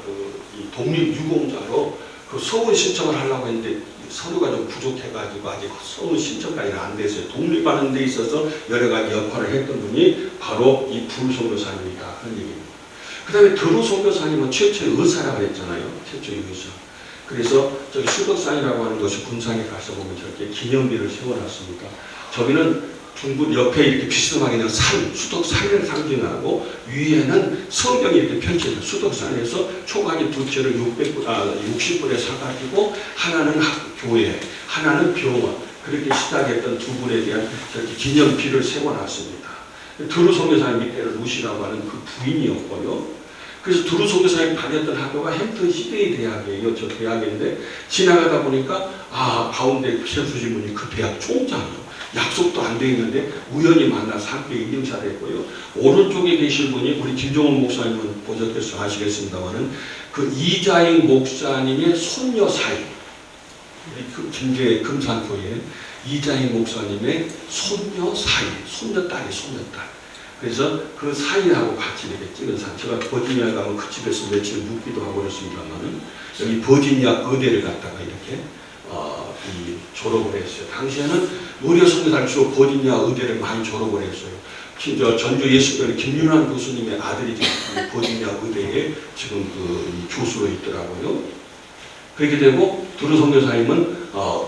이 독립유공자로 그 서울 신청을 하려고 했는데 서류가 좀 부족해가지고 아직 서울 신청까지는 안 됐어요. 독립하는 데 있어서 여러 가지 역할을 했던 분이 바로 이 부르 선교사님이다 하는 얘기입니다. 그 다음에 드루 선교사님은 최초의 의사라고 했잖아요. 최초의 의사. 그래서 저기 수덕산이라고 하는 것이 군산에 가서 보면 저렇게 기념비를 세워놨습니다. 저기는 중부 옆에 이렇게 비스듬하게 있는 산, 수덕산을 상징하고 위에는 성경이 이렇게 펼쳐져요. 수덕산에서 초가지 두 채를 60불에 사가지고 하나는 교회, 하나는 병원 그렇게 시작했던 두 분에 대한 저렇게 기념비를 세워놨습니다. 드루 선교사님 밑에는 루시라고 하는 그 부인이었고요. 그래서 드루 선교사님 다녔던 학교가 햄튼 시데이 대학이에요. 저 대학인데 지나가다 보니까 가운데 세수신 분이 그 대학 총장이요. 약속도 안 돼 있는데 우연히 만나서 함께 인증샷을 했고요. 오른쪽에 계신 분이 우리 김종원 목사님은 보셨겠어요? 아시겠습니다만은 그 이자익 목사님의 손녀 사이 우리 김제 금산교회 이자익 목사님의 손녀 사이 손녀딸이 손녀딸 그래서 그 사이하고 같이 이렇게 찍은 사진 제가 버지니아 가면 그 집에서 며칠 묵기도 하고 그랬습니다만은 여기 버지니아 의대를 갔다가 이렇게 이 졸업을 했어요. 당시에는 노려 선교사를 주로 버지니아 의대를 많이 졸업을 했어요. 전주 예수교회 김윤환 교수님의 아들이 지금 버지니아 의대에 지금 그 교수로 있더라고요. 그렇게 되고 드루 선교사님은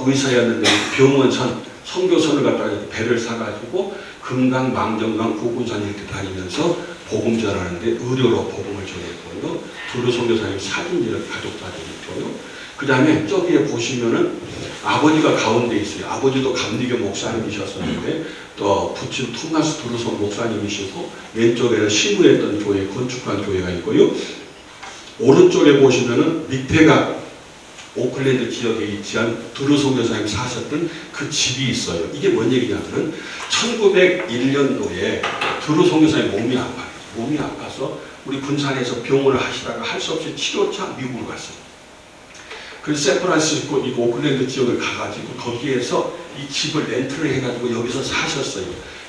의사였는데 병원선 선교선을 갖다가 배를 사가지고 금강, 망정강, 고군산 이렇게 다니면서 복음 전하는데 의료로 복음을 전했고요. 드루 선교사님 사진을 가족 사진이 있고요. 그 다음에 저기에 보시면은 아버지가 가운데 있어요. 아버지도 감리교 목사님이셨었는데 또 부친 토마스 드루손 목사님이시고 왼쪽에는 시무했던 교회, 건축한 교회가 있고요. 오른쪽에 보시면은 밑에가 오클랜드 지역에 위치한 드루 선교사님 사셨던 그 집이 있어요. 이게 뭔 얘기냐면은 1901년도에 드루 선교사님 몸이 아파요. 몸이 아파서 우리 군산에서 병원을 하시다가 할 수 없이 치료차 미국을 갔어요. 그래서 샌프란시스코 이 오클랜드 지역을 가가지고 거기에서 이 집을 렌트를 해가지고 여기서 사셨어요.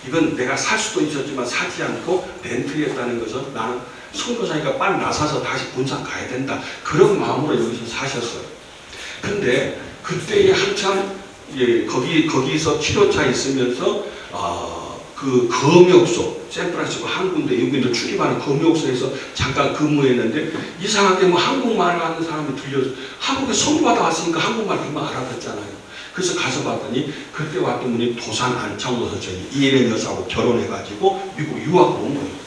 이건 내가 살 수도 있었지만 사지 않고 렌트했다는 것은 나는 선교사니까 빨리 나서서 다시 군산 가야 된다. 그런 마음으로 여기서 사셨어요. 근데 그때에 한참 거기서 치료차 있으면서 그 검역소 샌프란시스코 한 군데 여기도 출입하는 검역소에서 잠깐 근무했는데 이상하게 뭐 한국말을 하는 사람이 들려서 한국에 선교받아 왔으니까 한국말 금방 알아듣잖아요. 그래서 가서 봤더니 그때 왔던 분이 도산 안창호 선생님 이혜련 여사하고 결혼해가지고 미국 유학을 온 거예요.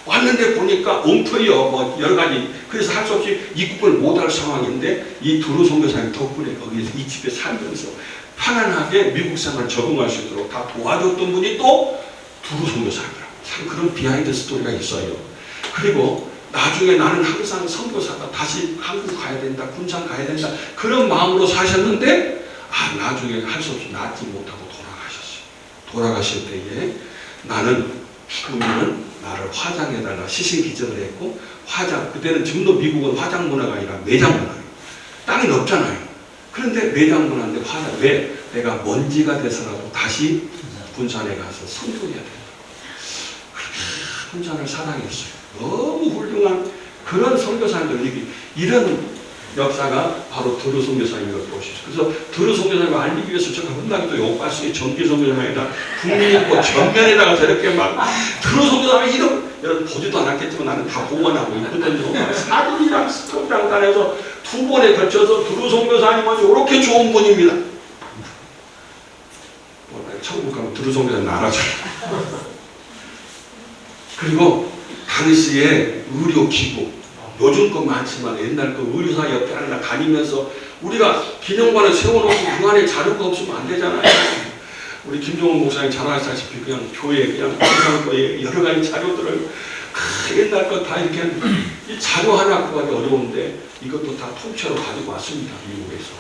왔는데 보니까 엉터리요 뭐 여러 가지 그래서 할 수 없이 입국을 못할 상황인데 이 드루 선교사님 덕분에 거기서 이 집에 살면서 편안하게 미국 생활 적응할 수 있도록 다 도와줬던 분이 또 드루 선교사님이라고 참 그런 비하인드 스토리가 있어요. 그리고 나중에 나는 항상 선교사다 다시 한국 가야 된다 군산 가야 된다 그런 마음으로 사셨는데 나중에 할 수 없이 낫지 못하고 돌아가셨어요. 돌아가실 때에 나는 죽으면 나를 화장해달라 시신기증을 했고 그때는 지금도 미국은 화장 문화가 아니라 매장 문화예요. 땅이 넓잖아요. 그런데 매장 문화인데 왜 내가 먼지가 돼서라도 다시 군산에 가서 선교해야 된다. 군산을 사랑했어요. 너무 훌륭한 그런 선교사님들 이런 역사가 바로 드루 선교사님을 보시죠. 그래서 드루 선교사님을 알리기 위해서 제가 혼나기도 욕발수의 정기 선교사님이다 국민인권 전면에다가 저렇게 막 드루 선교사님이 여러분 보지도 않았겠지만 나는 다 복원하고 있거든요. 사진이랑 스톱이랑 따라서 2번에 걸쳐서 드루 선교사님은 이렇게 좋은 분입니다. 천국 가면 드루 선교사님 알아줘요. 그리고 당시에 의료기구 요즘 건 많지만 옛날 그 의료사 옆에 하나 다니면서 우리가 기념관을 세워놓고 그 안에 자료가 없으면 안 되잖아요. 우리 김종원 목사님 잘 아시다시피 그냥 교회 그냥 거에 여러 가지 자료들을 옛날 거 다 이렇게 이 자료 하나 구하기 어려운데 이것도 다 통째로 가지고 왔습니다. 미국에서.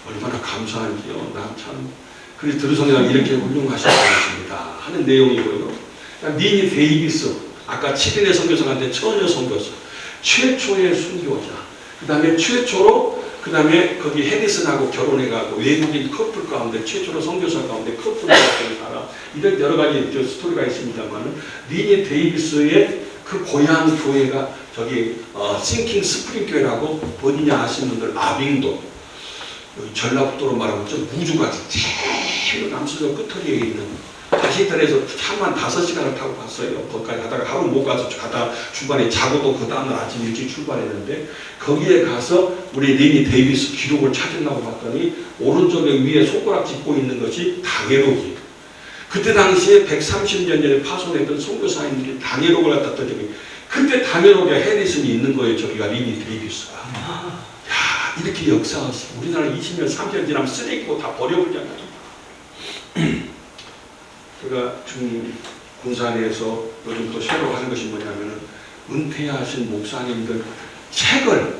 얼마나 감사한지요. 난 참 그래서 드루 선교사님 이렇게 훌륭하신 분이십니다 하는 내용이고요. 미니 데이비스 아까 7인의 선교사한테 처녀 선교사 최초의 순교자 그 다음에 최초로 그 다음에 거기 해리슨하고 결혼해가지고 외국인 커플 가운데 최초로 선교사 가운데 커플을 했던 사람, 이런 여러 가지 스토리가 있습니다만은 리니 데이비스의 그 고향 교회가 저기 싱킹 스프링 교회라고 버지니아 아시는 분들 아빙도 여기 전라북도로 말하면 좀 무주같이 제일 남서쪽 끝터리에 있는 다시턴에서 차만 5시간을 타고 갔어요. 거기까지 가다가 하루 못 가서 가다 중간에 자고도 그 다음날 아침 일찍 출발했는데 거기에 가서 우리 리니 데이비스 기록을 찾으려고 봤더니 오른쪽에 위에 손가락 짚고 있는 것이 당해록이에요. 그때 당시에 130년 전에 파송했던 선교사님들이 당해록을 갖다 떠들고 그때 당해록에 해리슨이 있는 거예요. 저기가 리니 데이비스가. 야, 이렇게 역사가 우리나라 20년 30년 지나면 쓰레기고 다 버려버리잖아요. 제가 지금 군산에서 요즘 또 새로 하는 것이 뭐냐면은 은퇴하신 목사님들 책을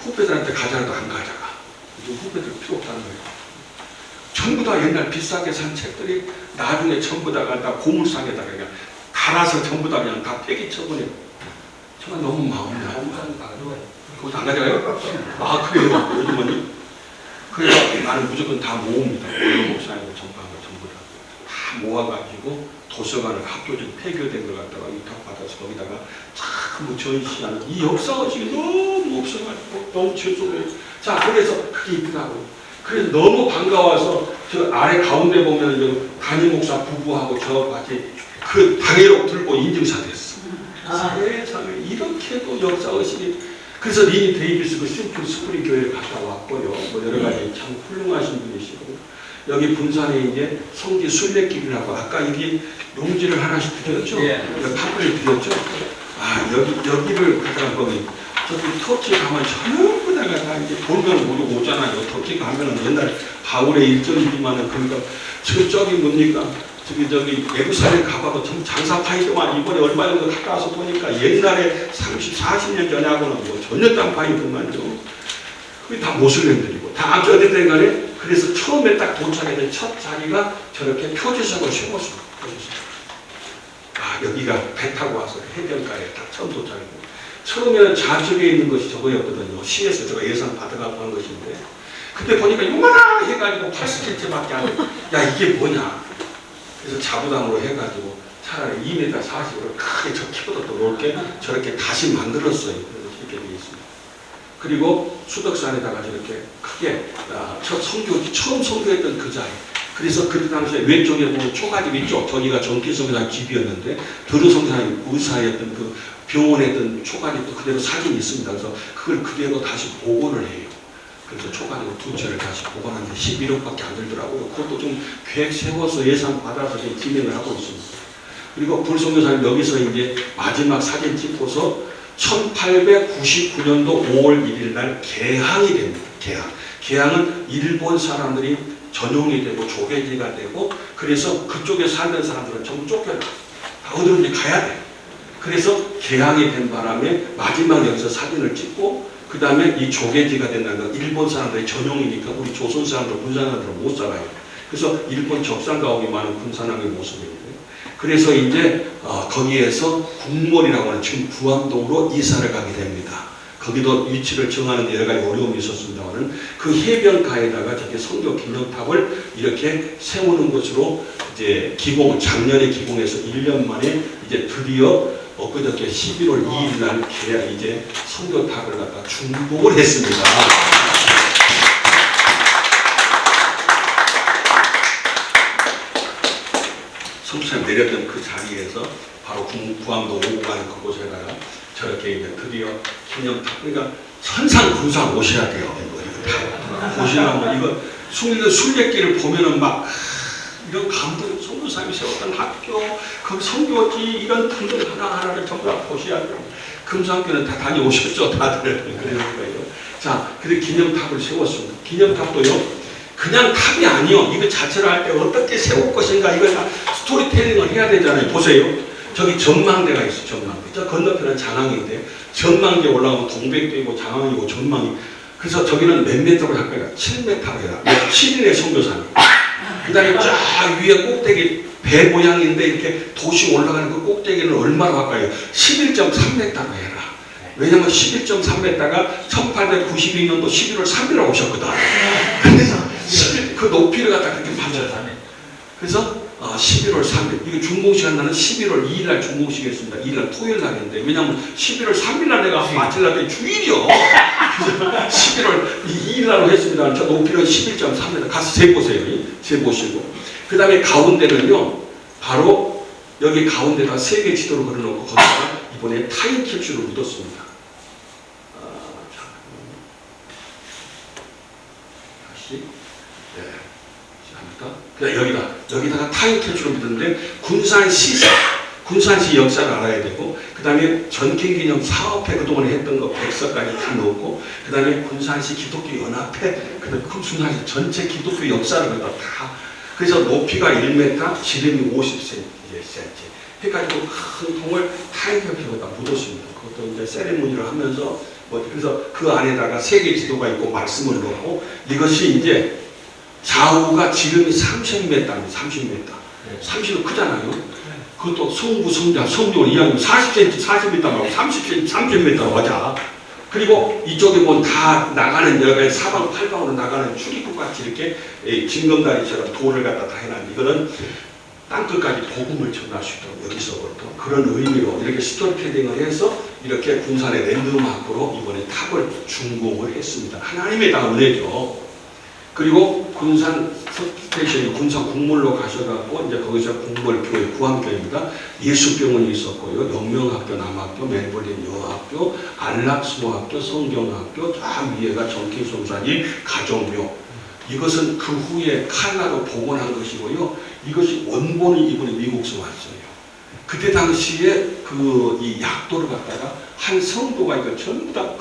후배들한테 가져라도 안 가져가. 요즘 후배들 필요 없다는 거예요. 전부 다 옛날 비싸게 산 책들이 나중에 전부 다 갖다 고물상에다가 그냥 갈아서 전부 다 그냥 다 폐기 처분해요. 정말 너무 마음이 아파요. 그거 안 가져가요? 아, 그래요? 요즘은? 그래서 나는 무조건 다 모읍니다. 목사님들 전파가 전부 다 모아가지고 도서관을 학교적 폐교된 걸 갖다가 위탁받아서 거기다가 참 전시하는 이 역사가 지금 너무 없어가지고 너무 죄송해요. 자, 그래서 그게 있더라고요. 그래서 너무 반가워서 저 아래 가운데 보면 담임 목사 부부하고 저 같이 그 당해록 들고 인증사 됐어. 세상에 이렇게도 역사의식이. 그래서 리니 데이비스 그 심플 스프링 교회를 갔다 왔고요. 뭐 여러 가지 참 훌륭하신 분이시고 여기 분산에 이제 성지 순례길이라고 아까 여기 용지를 하나씩 드렸죠. 예. 팝을 드렸죠. 아 여기를 가다가 거기 저기 터키 가면 전부 다가 이제 돌면 모두 오잖아요. 터키 가면은 옛날 바울의 일정이지만은 그러니까 저기 뭡니까? 저기 예루살렘 가봐도 전 장사파이더만 이번에 얼마 정도 갔다 와서 보니까 옛날에 30, 40년 전하고는 뭐 전혀 딴파이더만요. 그게 다 모슬렘들이고 다 어쨌든 간에 그래서 처음에 딱 도착했던 첫 자리가 저렇게 표지석을 세웠습니다. 아 여기가 배 타고 와서 해변가에 딱 처음 도착했고 처음에는 좌측에 있는 것이 저거였거든요. 시에서 제가 예산 받아가고 한 것인데 그때 보니까 요만하 해가지고 80cm밖에 안 돼. 야 이게 뭐냐. 그래서 자부담으로 해가지고 차라리 2m 40으로 크게 저 키보다 더 넓게 저렇게 다시 만들었어요. 그래서 이렇게 되어 있습니다. 그리고 수덕산에다가 저렇게 크게 첫 선교, 처음 선교했던 그 자리. 그래서 그 당시에 왼쪽에 보면 초가집 위쪽 저기가 정기성교사 집이었는데 드루성사님 의사였던 그 병원에 있던 초가집도 그대로 사진이 있습니다. 그래서 그걸 그대로 다시 복원을 해요. 그래서 초반에 두 채를 다시 보관하는데 11억밖에 안 들더라고요. 그것도 좀 계획 세워서 예산 받아서 진행을 하고 있습니다. 그리고 불성교사님 여기서 이제 마지막 사진 찍고서 1899년도 5월 1일 날 개항이 됩니다. 개항은 일본 사람들이 전용이 되고 조개지가 되고 그래서 그쪽에 살던 사람들은 전부 쫓겨나. 어디로 이제 가야 돼. 그래서 개항이 된 바람에 마지막 여기서 사진을 찍고 그 다음에 이 조개지가 된다는 건 일본 사람들의 전용이니까 우리 조선 사람들, 군산 사람들은 못 살아요. 그래서 일본 적산가옥이 많은 군산항의 모습입니다. 그래서 이제 거기에서 국몰이라고 하는 지금 구암동으로 이사를 가게 됩니다. 거기도 위치를 정하는 데 여러 가지 어려움이 있었습니다만 그 해변가에다가 저기 성교 기념탑을 이렇게 세우는 것으로 이제 작년에 기공해서 1년 만에 이제 드디어 엊그저께 11월 2일 날 이제 성교탑을 갖다 중복을 했습니다. 성수에 내렸던 그 자리에서 바로 구암동 오고 가는 그곳에다가 저렇게 이제 드디어 기념탑, 그러니까 천상 군상 오셔야 돼요. 이거 보시면 이거 순례길을 보면은 막 이런 감동, 성교사님이 세웠던 학교, 그 성교지 이런 등등 하나하나를 전부 다 보셔야 돼요. 금수학교는 다 다녀오셨죠, 다들. 그러니까요. 자, 그래서 기념탑을 세웠습니다. 기념탑도요, 그냥 탑이 아니요. 이거 자체를 할 때 어떻게 세울 것인가, 이걸 다 스토리텔링을 해야 되잖아요. 보세요. 저기 전망대가 있어, 전망대. 저 건너편은 장항인데, 전망대 올라오면 동백도 있고, 장항이고, 전망이. 그래서 저기는 몇 메터로 할 거예요? 7m로 해라. 7인의 선교사님. 그 다음에 쫙 위에 꼭대기 배 모양인데 이렇게 도시 올라가는 그 꼭대기는 얼마나 할까요? 11.3m로 해라. 왜냐면 11.3m가 1892년도 11월 3일에 오셨거든. 그래서 그 높이를 갖다 그렇게 맞춰요. 그래서 11월 3일, 이거 중공시간 나는 11월 2일 날 중공시겠습니다. 2일 날 토요일 날인데, 왜냐면 11월 3일 날 내가 맞추려고 주일이요. 그래서 11월 2일 날로 했습니다. 저 높이는 11.3m. 가서 재보세요. 재보시고. 그 다음에 가운데는요, 바로 여기 가운데다 세계 지도를 걸어놓고 거기다가 이번에 타임 캡슐을 묻었습니다. 다시. 네. 여기다가 타임 캡슐을 묻었는데 군산시 역사를 알아야 되고, 그 다음에 전통기념 사업회 그동안에 했던 거 100서까지 다 넣었고, 그 다음에 군산시 기독교 연합회, 그 다음에 군산시 전체 기독교 역사를 다. 그래서 높이가 1m, 지름이 50cm 해가지고 큰 통을 타임 캡슐에다 묻었습니다. 그것도 이제 세리머니를 하면서 그래서 그 안에다가 세계 지도가 있고 말씀을 넣고, 이것이 이제 좌우가 지름이 30m입니다. 30m 크잖아요. 그것도 성부, 성자, 성령을 이해하면 40cm, 40m 말고 30cm, 30m로 하자. 그리고 이쪽에 보면 다 나가는 여기 사방팔방으로 나가는 출입구 같이 이렇게 징검다리처럼 돌을 갖다 다 해놨는데, 이거는 땅끝까지 복음을 전할 수 있도록 여기서부터 그런 의미로 이렇게 스토리텔링을 해서 이렇게 군산의 랜드마크로 이번에 탑을 준공을 했습니다. 하나님의 다 은혜죠. 그리고 군산 스테이션이 군산 국물로 가셔갖고 이제 거기서 국물교회 구암교회입니다. 예수병원이 있었고요. 영명학교, 남학교, 멜버른 여학교, 안락수학교, 성경학교, 쫙 위에가 정kin송사님 가정묘. 이것은 그 후에 칼라로 복원한 것이고요. 이것이 원본이 이번에 미국에서 왔어요. 그때 당시에 이 약도를 갖다가 한 성도가 이거 전부 다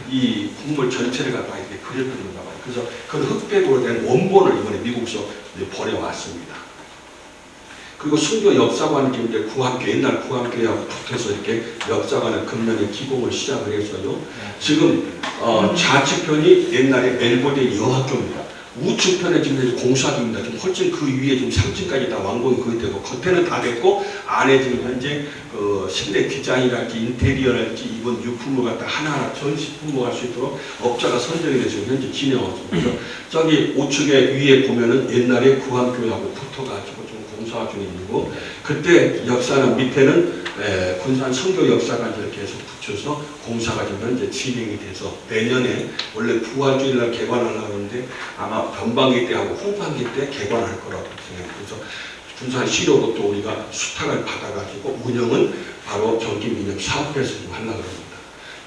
이 국물 전체를 갖다가 이렇게 그렸던가 봐요. 그래서 그 흑백으로 된 원본을 이번에 미국에서 보내왔습니다. 그리고 순교 역사관이 이제 구학교, 옛날 구학교하고 붙어서 이렇게 역사관을 금년에 기공을 시작을 해서요. 지금 좌측편이 옛날에 멜버른 여학교입니다. 우측편에 지금 공사 중입니다. 지금 훨씬 그 위에 지금 3층까지 다 완공이 거의 되고, 겉에는 다 됐고, 안에 지금 현재 실내 디자인이랄지 인테리어랄지 이번 유품을 갖다 하나하나 전시 품목할 수 있도록 업자가 선정이 돼서 현재 진행하고 있습니다. 그래서 저기 우측에 위에 보면은 옛날에 구암교회하고 붙어가지고 좀 공사 중에 있고, 그때 역사는 밑에는 군산 성교 역사가 이렇게 해서 붙여서 공사가 지금 현재 진행이 돼서 내년에 원래 부활주일날 개관하려고 하는데 아마 변방기 때하고 홍반기 때 개관할 거라고 생각해요. 그래서 군산시로부터 우리가 수탁을 받아가지고 운영은 바로 전기민영 사업에서 하려고 합니다.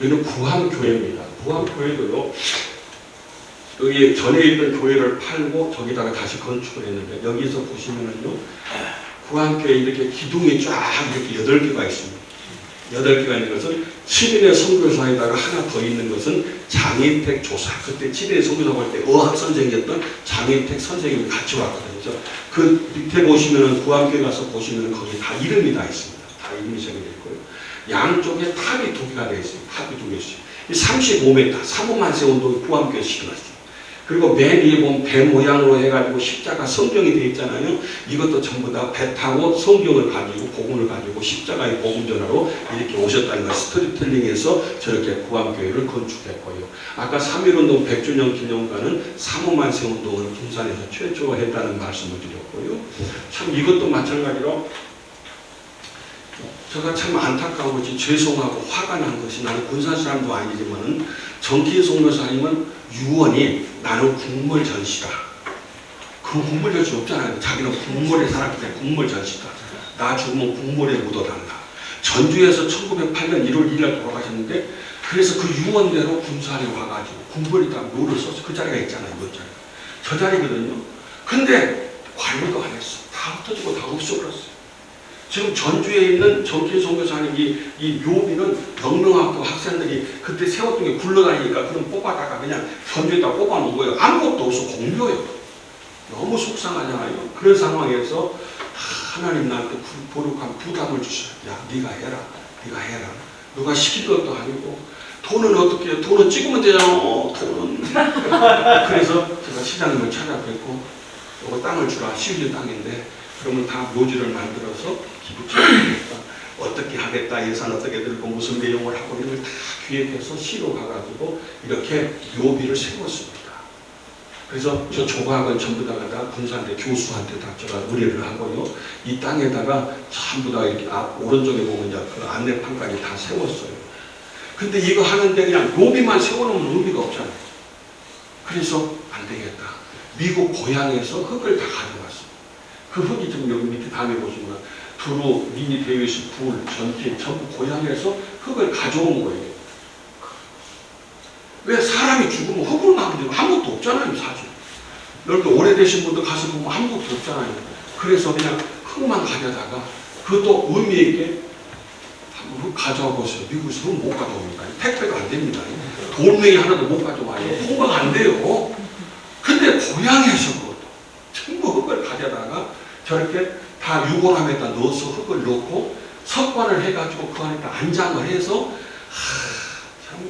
여기는 구암교회입니다. 구암교회도요, 여기 전에 있던 교회를 팔고 저기다가 다시 건축을 했는데, 여기서 보시면은요, 구암교회 이렇게 기둥이 쫙 이렇게 8개가 있습니다. 8개가 있는 것은 7인의 선교사에다가 하나 더 있는 것은 장인택 조사. 그때 7인의 선교사 볼 때 어학 선생이었던 장인택 선생님이 같이 왔거든요. 그래서 그 밑에 보시면은 구암교회 가서 보시면은 거기 다 이름이 다 있습니다. 다 이름이 적혀져 있고요. 양쪽에 탑이 2개가 되어 있습니다. 탑이 2개 있어요. 35m, 사모만세 운동이 구암교회에서 일어났어요. 그리고 맨 위에 보면 배 모양으로 해가지고 십자가 성경이 되어 있잖아요. 이것도 전부 다 배 타고 성경을 가지고 복음을 가지고 십자가의 복음 전하로 이렇게 오셨다는 걸 스토리텔링해서 저렇게 구암교회를 건축했고요. 아까 3.1운동 100주년 기념관은 사모만세 운동을 군산에서 최초로 했다는 말씀을 드렸고요. 참 이것도 마찬가지로 제가 참 안타까운 것이 죄송하고 화가 난 것이, 나는 군산 사람도 아니지만은 정기 선교사님은 유언이 나는 국물 전시다. 그 국물 전시 없잖아요. 자기는 국물에 살았기 때문에 국물 전시다. 나 죽으면 국물에 묻어달라. 전주에서 1908년 1월 2일 돌아가셨는데, 그래서 그 유언대로 군산에 와가지고 국물에다 묘를 써서 그 자리가 있잖아요. 그 자리가. 저 자리거든요. 근데 관리도 안 했어. 다 흩어지고 다 없어버렸어요. 지금 전주에 있는 정길 선교사님 이 묘비는 영명학교 학생들이 그때 세웠던 게 굴러다니니까 그럼 뽑아다가 그냥 전주에다 뽑아놓은 거예요. 아무것도 없어. 공료예요. 너무 속상하잖아요. 그런 상황에서 하나님 나한테 보룩한 부담을 주셔요. 야, 네가 해라. 네가 해라. 누가 시킬 것도 아니고, 돈은 어떻게 해요? 돈은 찍으면 되잖아. 돈은. 그래서 제가 시장님을 찾아뵙고, 이거 땅을 주라. 시우리 땅인데, 그러면 다 묘지를 만들어서 기부치겠다. 어떻게 하겠다, 예산 어떻게 들고 무슨 내용을 하고 이런 걸 다 기획해서 시로 가가지고 이렇게 묘비를 세웠습니다. 그래서 저 조각은 전부 다 군사한테 교수한테 다 제가 의뢰를 하고요. 이 땅에다가 전부 다 이렇게 오른쪽에 보면 이제 그 안내판까지 다 세웠어요. 근데 이거 하는데 그냥 묘비만 세워놓으면 의미가 없잖아요. 그래서 안 되겠다. 미국 고향에서 흙을 다 가져왔어요. 그 흙이 지금 여기 밑에 다음에 보시면 두루, 미니 데이비스, 불, 전진 전부 고향에서 흙을 가져온 거예요. 왜 사람이 죽으면 흙으로 나오면 아무것도 없잖아요, 사실. 여러분 오래되신 분들 가서 보면 아무것도 없잖아요. 그래서 그냥 흙만 가져다가 그것도 의미 있게 한번 흙 가져와 보세요. 미국에서 흙 못 가져옵니다. 택배가 안 됩니다. 돌멩이 하나도 못 가져와요. 통과가 안 돼요. 근데 고향에서 그것도 전부 흙을 가져다가 저렇게 다 유골함에다 넣어서 흙을 넣고 석관을 해가지고 그 안에다 안장을 해서 참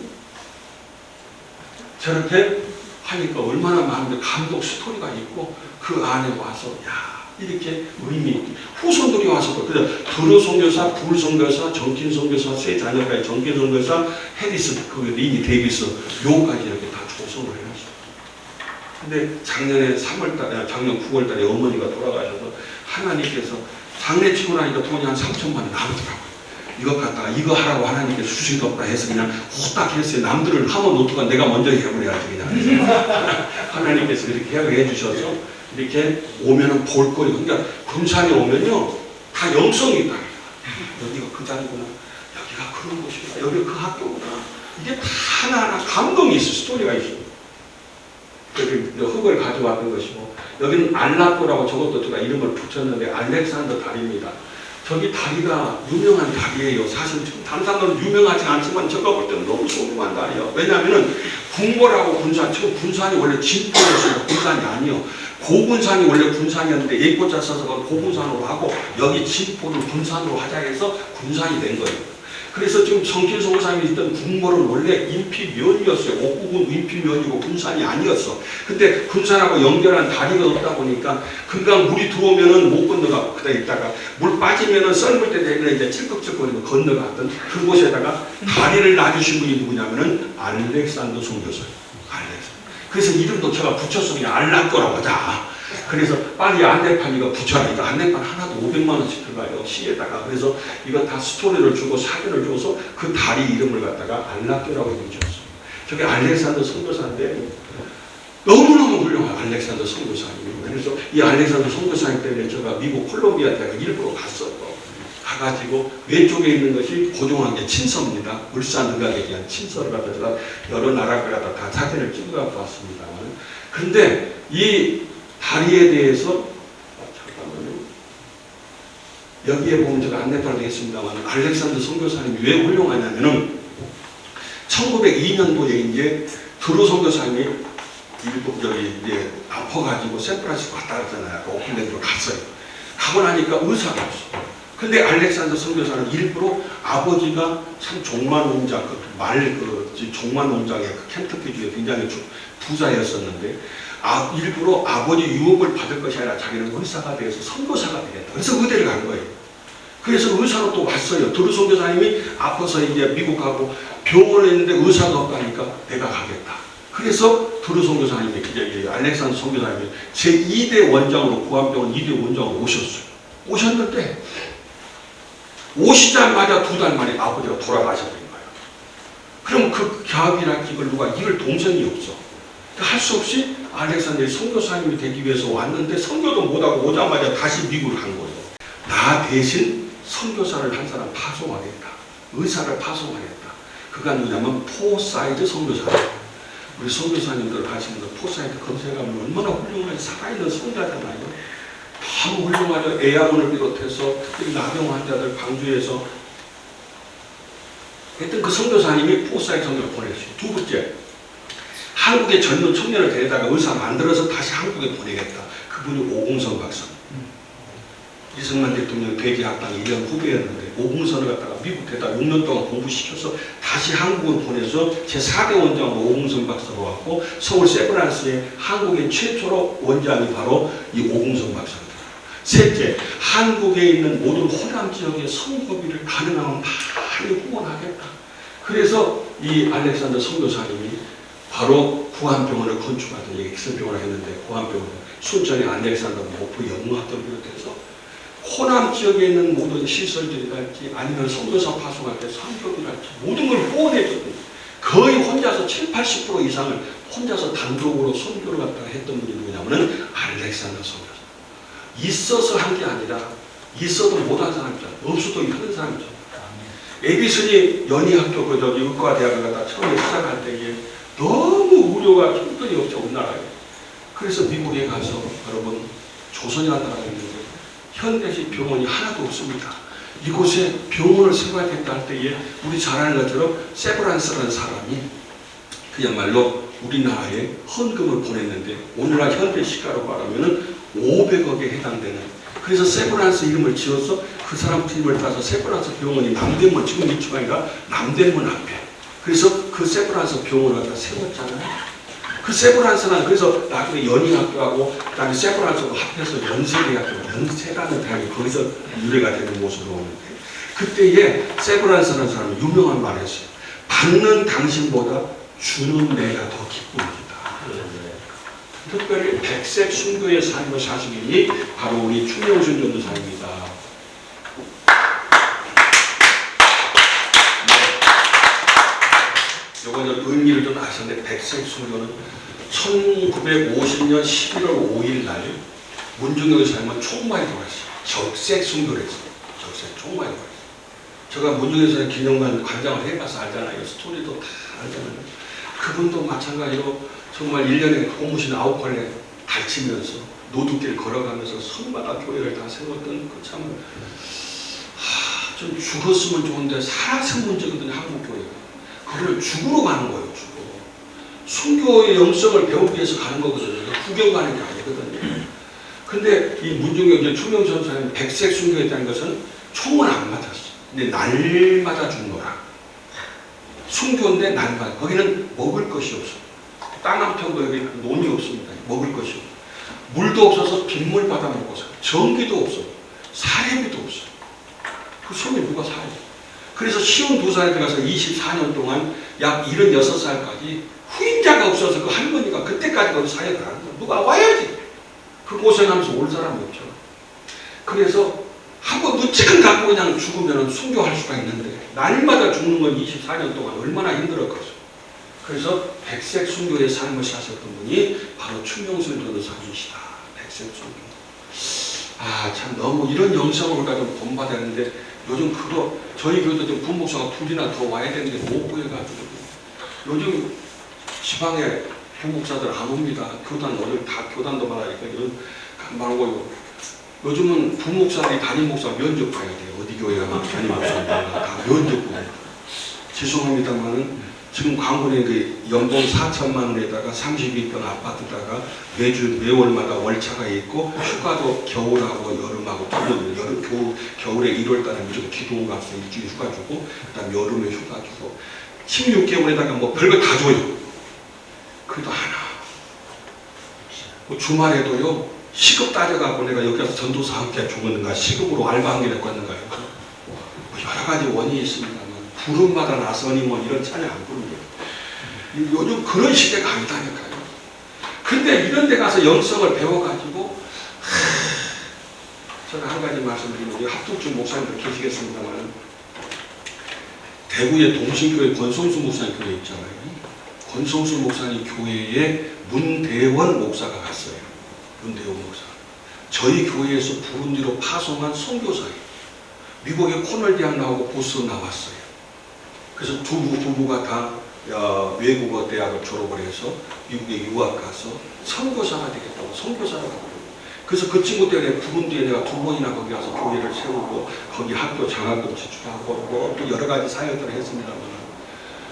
저렇게 하니까 얼마나 많은데 감동 스토리가 있고 그 안에 와서 야 이렇게 의미 있게 후손들이 와서도 그래서 드루 선교사, 불 선교사, 정킨 선교사, 세 자녀까지 정킨 선교사, 해리스, 그 리니 데이비스 요까지 이렇게 다 조성을 해놨어요. 근데 작년에 3월달에 작년 9월달에 어머니가 돌아가셔서 하나님께서 장례 치고 나니까 돈이 한 3천만 원 남더라고요. 이것 갖다가 이거 하라고 하나님께 수식이 없다 해서 그냥 후딱 했어요. 남들을 하면 어떡하 내가 먼저 해버려야지 그냥. 하나님께서 그렇게 해결해 주셔서 이렇게 오면은 볼거리. 그러니까 군산에 오면요 다 영성이 있다. 여기가 그 자리구나. 여기가 그런 곳이구나. 여기가 그 학교구나. 이게 다 하나하나 감동이 있어. 스토리가 있어요. 여기 흙을 가져왔던 것이고 여기는 알라코라고 저것도 제가 이름을 붙였는데 알렉산더 다리입니다. 저기 다리가 유명한 다리예요. 사실 다른 사람들은 유명하지 않지만 제가 볼 때는 너무 소중한 다리예요. 왜냐하면 궁궐하고 군산, 지금 군산이 원래 진포였습니다. 군산이 아니요. 고군산이 원래 군산이었는데 예고자 써서 고군산으로 하고 여기 진포를 군산으로 하자 해서 군산이 된 거예요. 그래서 지금 정kin 선교사님이 있던 궁궐은 원래 인피면이었어요. 옥구군 인피면이고 군산이 아니었어. 근데 군산하고 연결한 다리가 없다 보니까 금강 물이 들어오면은 못 건너가고 그다 있다가 물 빠지면은 썰물 때 되면 이제 찔꺽찔꺽거리고 건너갔던 그곳에다가 다리를 놔주신 분이 누구냐면은 알렉산더 선교사예요. 그래서 이름도 제가 붙여서 그냥 알라코라고 하자. 그래서 빨리 안내판 이거 붙여라. 이거 안내판 하나도 500만 원씩 들어가요. 시에다가. 그래서 이거 다 스토리를 주고 사진을 줘서 그 다리 이름을 갖다가 알라코라고 붙였어요. 저게 알렉산더 선교사인데 너무너무 훌륭한 알렉산더 선교사님이에요. 그래서 이 알렉산더 선교사님 때문에 제가 미국 콜롬비아 대학 일부러 갔어요. 가가지고 왼쪽에 있는 것이 고종황제 친서입니다. 울산 의학에 대한 친서를 갖다 제가 여러 나라 갖다 다 사진을 찍어갖고 왔습니다만. 그런데 이 다리에 대해서 잠깐만요. 여기에 보면 제가 안내판을 했습니다만 알렉산더 선교사님이 왜 훌륭하냐면은 1902년도에 이제 드루 선교사님이 일본 여기 이제 아파가지고 샌프란시스코 갔다 갔잖아요. 오클랜드로 갔어요. 가고 나니까 의사가 없어. 근데 알렉산더 선교사는 일부러 아버지가 참 종만 농장, 종만 농장의 그 켄터키주에 굉장히 부자였었는데 일부러 아버지 유업을 받을 것이 아니라 자기는 의사가 되어서 선교사가 되겠다. 그래서 의대를 간 거예요. 그래서 의사로 또 왔어요. 드루 선교사님이 아파서 이제 미국 가고 병원에 있는데 의사가 없다니까 내가 가겠다. 그래서 드루 선교사님이 이제 알렉산더 선교사님이 제2대 원장으로 구암병원 2대 원장으로 오셨어요. 오셨는데 오시자마자 2달 만에 아버지가 돌아가셔버린 거예요. 그럼 그 갸비라 이걸 누가 이럴 동생이 없어. 할 수 없이 알렉산더의 선교사님이 되기 위해서 왔는데 선교도 못하고 오자마자 다시 미국을 간 거예요. 나 대신 선교사를 한 사람 파송하겠다. 의사를 파송하겠다. 그가 누구냐면 포사이드 선교사예요. 우리 선교사님들 가시면 포사이드 검색하면 얼마나 훌륭한 살아있는 성자잖아요. 너무 훌륭하죠. 애양원을 비롯해서 특히 나병 환자들 광주에서 하여튼 그 선교사님이 포사이드 선교를 보내주세요. 두 번째, 한국의 젊은 청년을 데려다가 의사 만들어서 다시 한국에 보내겠다. 그분이 오공선 박사. 이승만 대통령 대기학당 1년 후배였는데 오공선을 갖다가 미국 데다 6년 동안 공부시켜서 다시 한국으로 보내서 제4대 원장으로 오공선 박사로 왔고 서울 세브란스에 한국의 최초로 원장이 바로 이 오공선 박사입니다. 셋째, 한국에 있는 모든 호남 지역의 선거비를 가능하면 많이 후원하겠다. 그래서 이 알렉산더 선교사님이 바로 구한병원을 건축하던 얘기 기성병원을 했는데 구한병원 순천의 알렉산더 목포 연무학교를 비롯해서 호남 지역에 있는 모든 시설들이랄지 아니면 선교사 파송할 때 선교비랄지 모든 걸 후원해줬거든요. 거의 혼자서 70~80% 이상을 혼자서 단독으로 선교를 갖다가 했던 분이 누구냐면은 알렉산더 선교사. 있어서 한 게 아니라 있어도 못한 사람이죠. 없어도 하는 사람이죠. 에디슨이 연희학교 그 저기 의과대학을 갖다 처음에 시작할 때에 너무 우려가 형편이 없죠, 우리나라에. 그래서 미국에 가서 여러분 조선이라는 나라가 있는데 현대식 병원이 하나도 없습니다. 이곳에 병원을 생각했다 할 때에 우리 잘 아는 것처럼 세브란스라는 사람이 그야말로 우리나라에 헌금을 보냈는데 오늘날 현대 시가로 말하면은 500억에 해당되는, 그래서 세브란스 이름을 지어서 그 사람 이름을 따서 세브란스 병원이 남대문, 지금 위치가 아니라 남대문 앞에, 그래서 그 세브란스 병원을 갖다 세웠잖아요. 그 세브란스는 그래서 나중에 연희학교하고 그다음에 세브란스하고 합해서 연세대학교, 연세라는 대학이 거기서 유래가 되는 모습으로 오는데, 그때에 세브란스라는 사람이 유명한 말을 했어요. 받는 당신보다 주는 내가 더 기쁩니다. 특별히 백색 순교의 삶을 사신 분이 바로 우리 충명순 전도사입니다. 요거는 의미를 좀 아셨는데, 백색 순교는 1950년 11월 5일 날 문중영의 삶은 총마에 들어갔어요. 적색 순교를 했어요. 적색 총마에 들어갔어요. 제가 문중영의 기념관 관장을 해봐서 알잖아요. 스토리도 다 알잖아요. 그분도 마찬가지로 정말 1년에 고무신 9켤레 달치면서 노두길 걸어가면서 성마다 교회를 다 세웠던 그 참, 좀 죽었으면 좋은데 살아서 문제거든요, 한국 교회가. 그걸 죽으러 가는 거예요, 죽으러. 순교의 영성을 배우기 위해서 가는 거거든요. 구경 가는 게 아니거든요. 근데 이 문중영 충명 전사님 백색 순교했다는 것은 총은 안 맞았어. 근데 날마다 죽노라. 순교인데 날마다. 거기는 먹을 것이 없어. 땅 한평도 여기 논이 없습니다. 먹을 것이 없어. 물도 없어서 빗물 받아 먹어서. 전기도 없어. 사례비도 없어. 그 섬에 누가 살아요? 그래서 시온 도사에 들어가서 24년 동안 약 76살까지 후임자가 없어서 그 할머니가 그때까지 거기 사역을 하는 거야. 누가 와야지. 그 고생하면서 올 사람이 없죠. 그래서 한번 눈치껏 갖고 그냥 죽으면 순교할 수가 있는데 날마다 죽는 건 24년 동안 얼마나 힘들었겠어요. 그래서 백색 순교의 삶을 사셨던 분이 바로 충명순 전도사님이시다. 백색 순교. 참 너무 이런 영성을 우리가 좀 본받았는데 요즘 그거 저희 교회도 좀 부목사가 둘이나 더 와야 되는데 못 구해가지고 요즘 지방에 부목사들 안 옵니다. 교단 어디 다 교단도 많으니까 이런 말고요. 요즘은 부목사들이 담임 목사 면접 봐야 돼요. 어디 교회 가면 담임 목사들 다 면접 봐요. 죄송합니다만은 지금 광군에 그 연봉 4천만 원에다가 32평 아파트다가 매월마다 월차가 있고 휴가도 겨울하고 여름하고 겨울에 1월달에 무조건 기도 가서 일주일 휴가 주고 그다음 여름에 휴가 주고 16개월에다가 뭐 별걸 다 줘요. 그래도 하나. 주말에도요. 시급 따져갖고 내가 여기 와서 전도사 함께 죽었는가 시급으로 알바한 게 됐고 했는가요. 여러 가지 원인이 있습니다만 부름마다 나서니 뭐 이런 찬양 안 부르고요. 요즘 그런 시대가 아니다니까요. 근데 이런 데 가서 영성을 배워가지고 저는 한 가지 말씀드리면 합동주 목사님들 계시겠습니다만 대구의 동신교회 권성수 목사님 교회 있잖아요. 권성수 목사님 교회에 문대원 목사가 갔어요. 문대원 목사. 저희 교회에서 부룬디로 파송한 선교사예요. 미국에 코넬 대학 나오고 보스 나왔어요. 그래서 부부가 다 외국어 대학을 졸업을 해서 미국에 유학 가서 선교사가 되겠다고 선교사를 하고 그래서 그 친구 때문에 부룬디에 내가 2번이나 거기 가서 교회를 세우고 거기 학교 장학금 지출하고 또 여러 가지 사역들을 했습니다만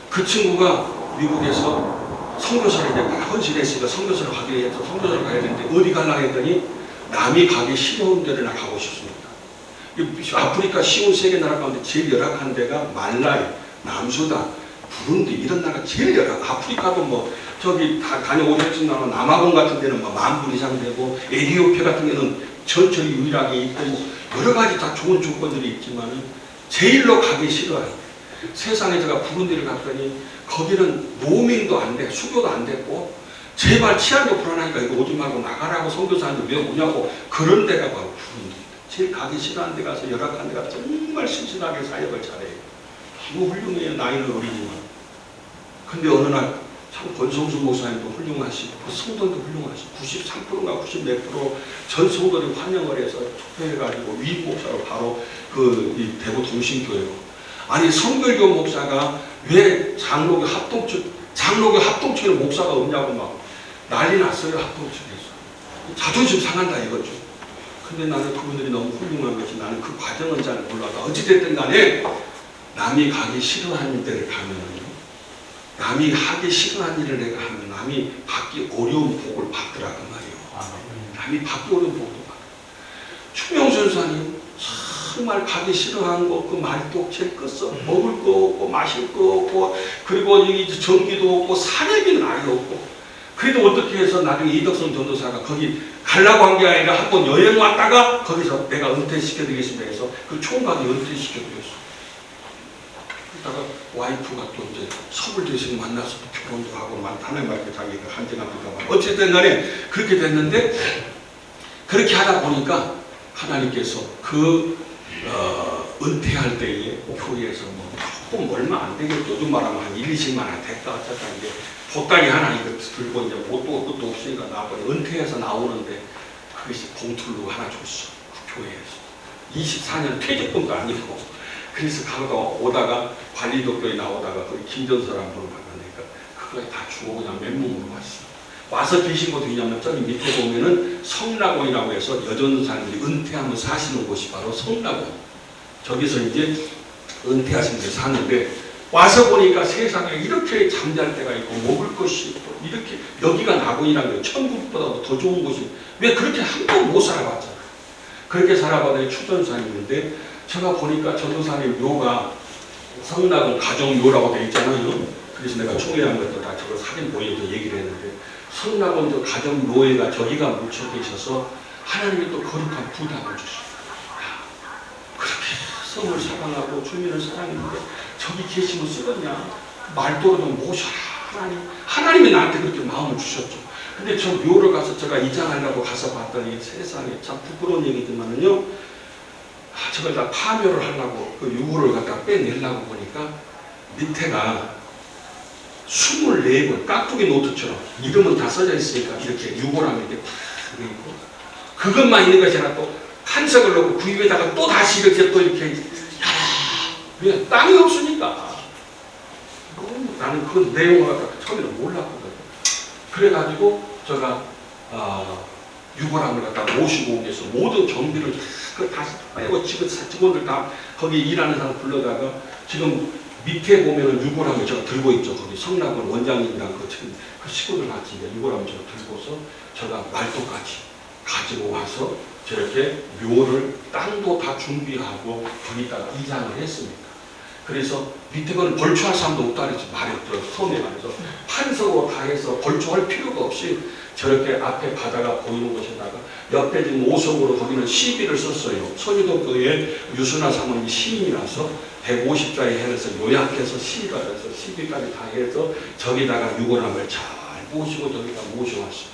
그 친구가 미국에서 선교사를 이제 헌신했으니까 선교사를 가기 위해서 선교사를 가야 되는데 어디 가려고 했더니 남이 가기 싫은 데를 가고 싶습니다. 아프리카 쉬운 세계 나라 가운데 제일 열악한 데가 말라위, 남수단, 부룬디 이런 나라 제일 여러 아프리카도 뭐 저기 다 다녀오셨지만 남아공 같은 데는 뭐 10,000분 이상 되고 에티오피아 같은 데는 전철이 유일하게 있고 뭐 여러 가지 다 좋은 조건들이 있지만은 제일로 가기 싫어요. 세상에 제가 부룬디를 갔더니 거기는 노민도 안 돼, 수교도 안 됐고 제발 치안도 불안하니까 이거 오지 말고 나가라고 선교사님들 왜 오냐고 그런 데가 바로 부룬디입니다. 제일 가기 싫어하는 데 가서 열악한 데가 정말 신실하게 사역을 잘해요. 너무 훌륭해요. 나이는 어리지만. 근데 어느 날 참 권성수 목사님도 훌륭하시고 그 성도도 훌륭하시고 93%인가 90몇% 전 성도들이 환영을 해서 투표해가지고 위임 목사로 바로 이 대구 동신교회로 아니 성결교 목사가 왜 장로교 합동측에 목사가 없냐고 막 난리 났어요. 합동측에서 자존심 상한다 이거죠. 근데 나는 그분들이 너무 훌륭한 것이 나는 그 과정은 잘 몰라도 어찌됐든 간에 남이 가기 싫어하는 데를 가면은요 남이 하기 싫어하는 일을 내가 하면 남이 받기 어려운 복을 받더라 그 말이에요. 남이 받기 어려운 복도 받아. 추명수 선사님 정말 가기 싫어하는 거 그 말도 제일 껐어. 먹을 거 없고 마실 거 없고 그리고 이 전기도 없고 사례비는 아예 없고 그래도 어떻게 해서 나중에 이덕선 전도사가 거기 가려고 한 게 아니라 한번 여행 왔다가 거기서 내가 은퇴시켜드리겠습니다 해서 그 총각이 은퇴시켜드렸어. 그러다가 와이프가 또 이제 서울대에서 만나서 또 결혼도 하고 하나님 앞에 자기가 한정합니다만 어쨌든 간에 그렇게 됐는데 그렇게 하다 보니까 하나님께서 은퇴할 때에 교회에서 뭐 조금 얼마 안 되겠죠. 요즘 말하면 한 1, 20만 원 될까 어쩌다 이제 보따리 하나 이거 들고 이제 뭣도 것도 없으니까 나와버려 은퇴해서 나오는데 그것이 봉투로 하나 줬어. 그 교회에서 24년 퇴직금도 아니고 그래서 오다가 관리독도에 나오다가 거기 김전서라는 분을 만나니까 그거에 다 주고 그냥 맨몸으로 왔어. 와서 계신 곳이 있냐면 저기 밑에 보면은 성락원이라고 해서 여전사님들이 은퇴하면 사시는 곳이 바로 성락원. 저기서 이제 은퇴하신 분들 사는데 와서 보니까 세상에 이렇게 잠잘 때가 있고 먹을 것이 있고 이렇게 여기가 낙원이라는 거예요. 천국보다도 더 좋은 곳이 왜 그렇게 한 번 못 살아봤잖아. 그렇게 살아봤더니 추전사님인데 제가 보니까 전도사님 묘가 성락원 가정묘라고 되어 있잖아요. 그래서 내가 총회한 것도 다 저거 사진 보여서 얘기를 했는데 성락원 저 가정묘회가 저기가 묻혀 계셔서 하나님이 또 거룩한 부담을 주시고 그렇게 성을 사랑하고 주민을 사랑했는데 저기 계시면 쓰겠냐 말도로 좀 모셔라 하나님이 나한테 그렇게 마음을 주셨죠. 근데 저 묘를 가서 제가 이장하려고 가서 봤더니 세상에 참 부끄러운 얘기지만은요 저걸 다 파묘를 하려고 그 유골을 갖다가 빼내려고 보니까 밑에가 24번 깍두기 노트처럼 이름은 다 써져 있으니까 이렇게 유골하면 이렇게 탁 있고 그것만 있는 것이 아니라 또 한석을 넣고 그 위에다가 또 다시 이렇게 또 이렇게 왜 땅이 없으니까 나는 그 내용을 갖다가 처음에는 몰랐거든. 그래가지고 제가 유골함을 갖다 모시고 오기 위해서 모든 정비를 다시 빼고 직원들 다 거기 일하는 사람 불러다가 지금 밑에 보면은 유골함을 제가 들고 있죠. 거기 성락원 원장님이랑 지금 그 식구들 같이 이제 유골함을 제가 들고서 제가 말도까지 가지고 와서 저렇게 묘를 땅도 다 준비하고 거기다가 이장을 했습니다. 그래서 밑에 거는 벌초할 사람도 없다 그래서 말했더라고요. 처음에 말해서 판석으로 다 해서 벌초할 필요가 없이 저렇게 앞에 바다가 보이는 곳에다가 옆에 지금 5석으로 거기는 시비를 썼어요. 선유도교의 유순하 사모님이 시인이라서 150자에 해서 요약해서 시가 돼서 시비까지 다 해서 저기다가 유골함을 잘 모시고 저기다 모셔왔어요.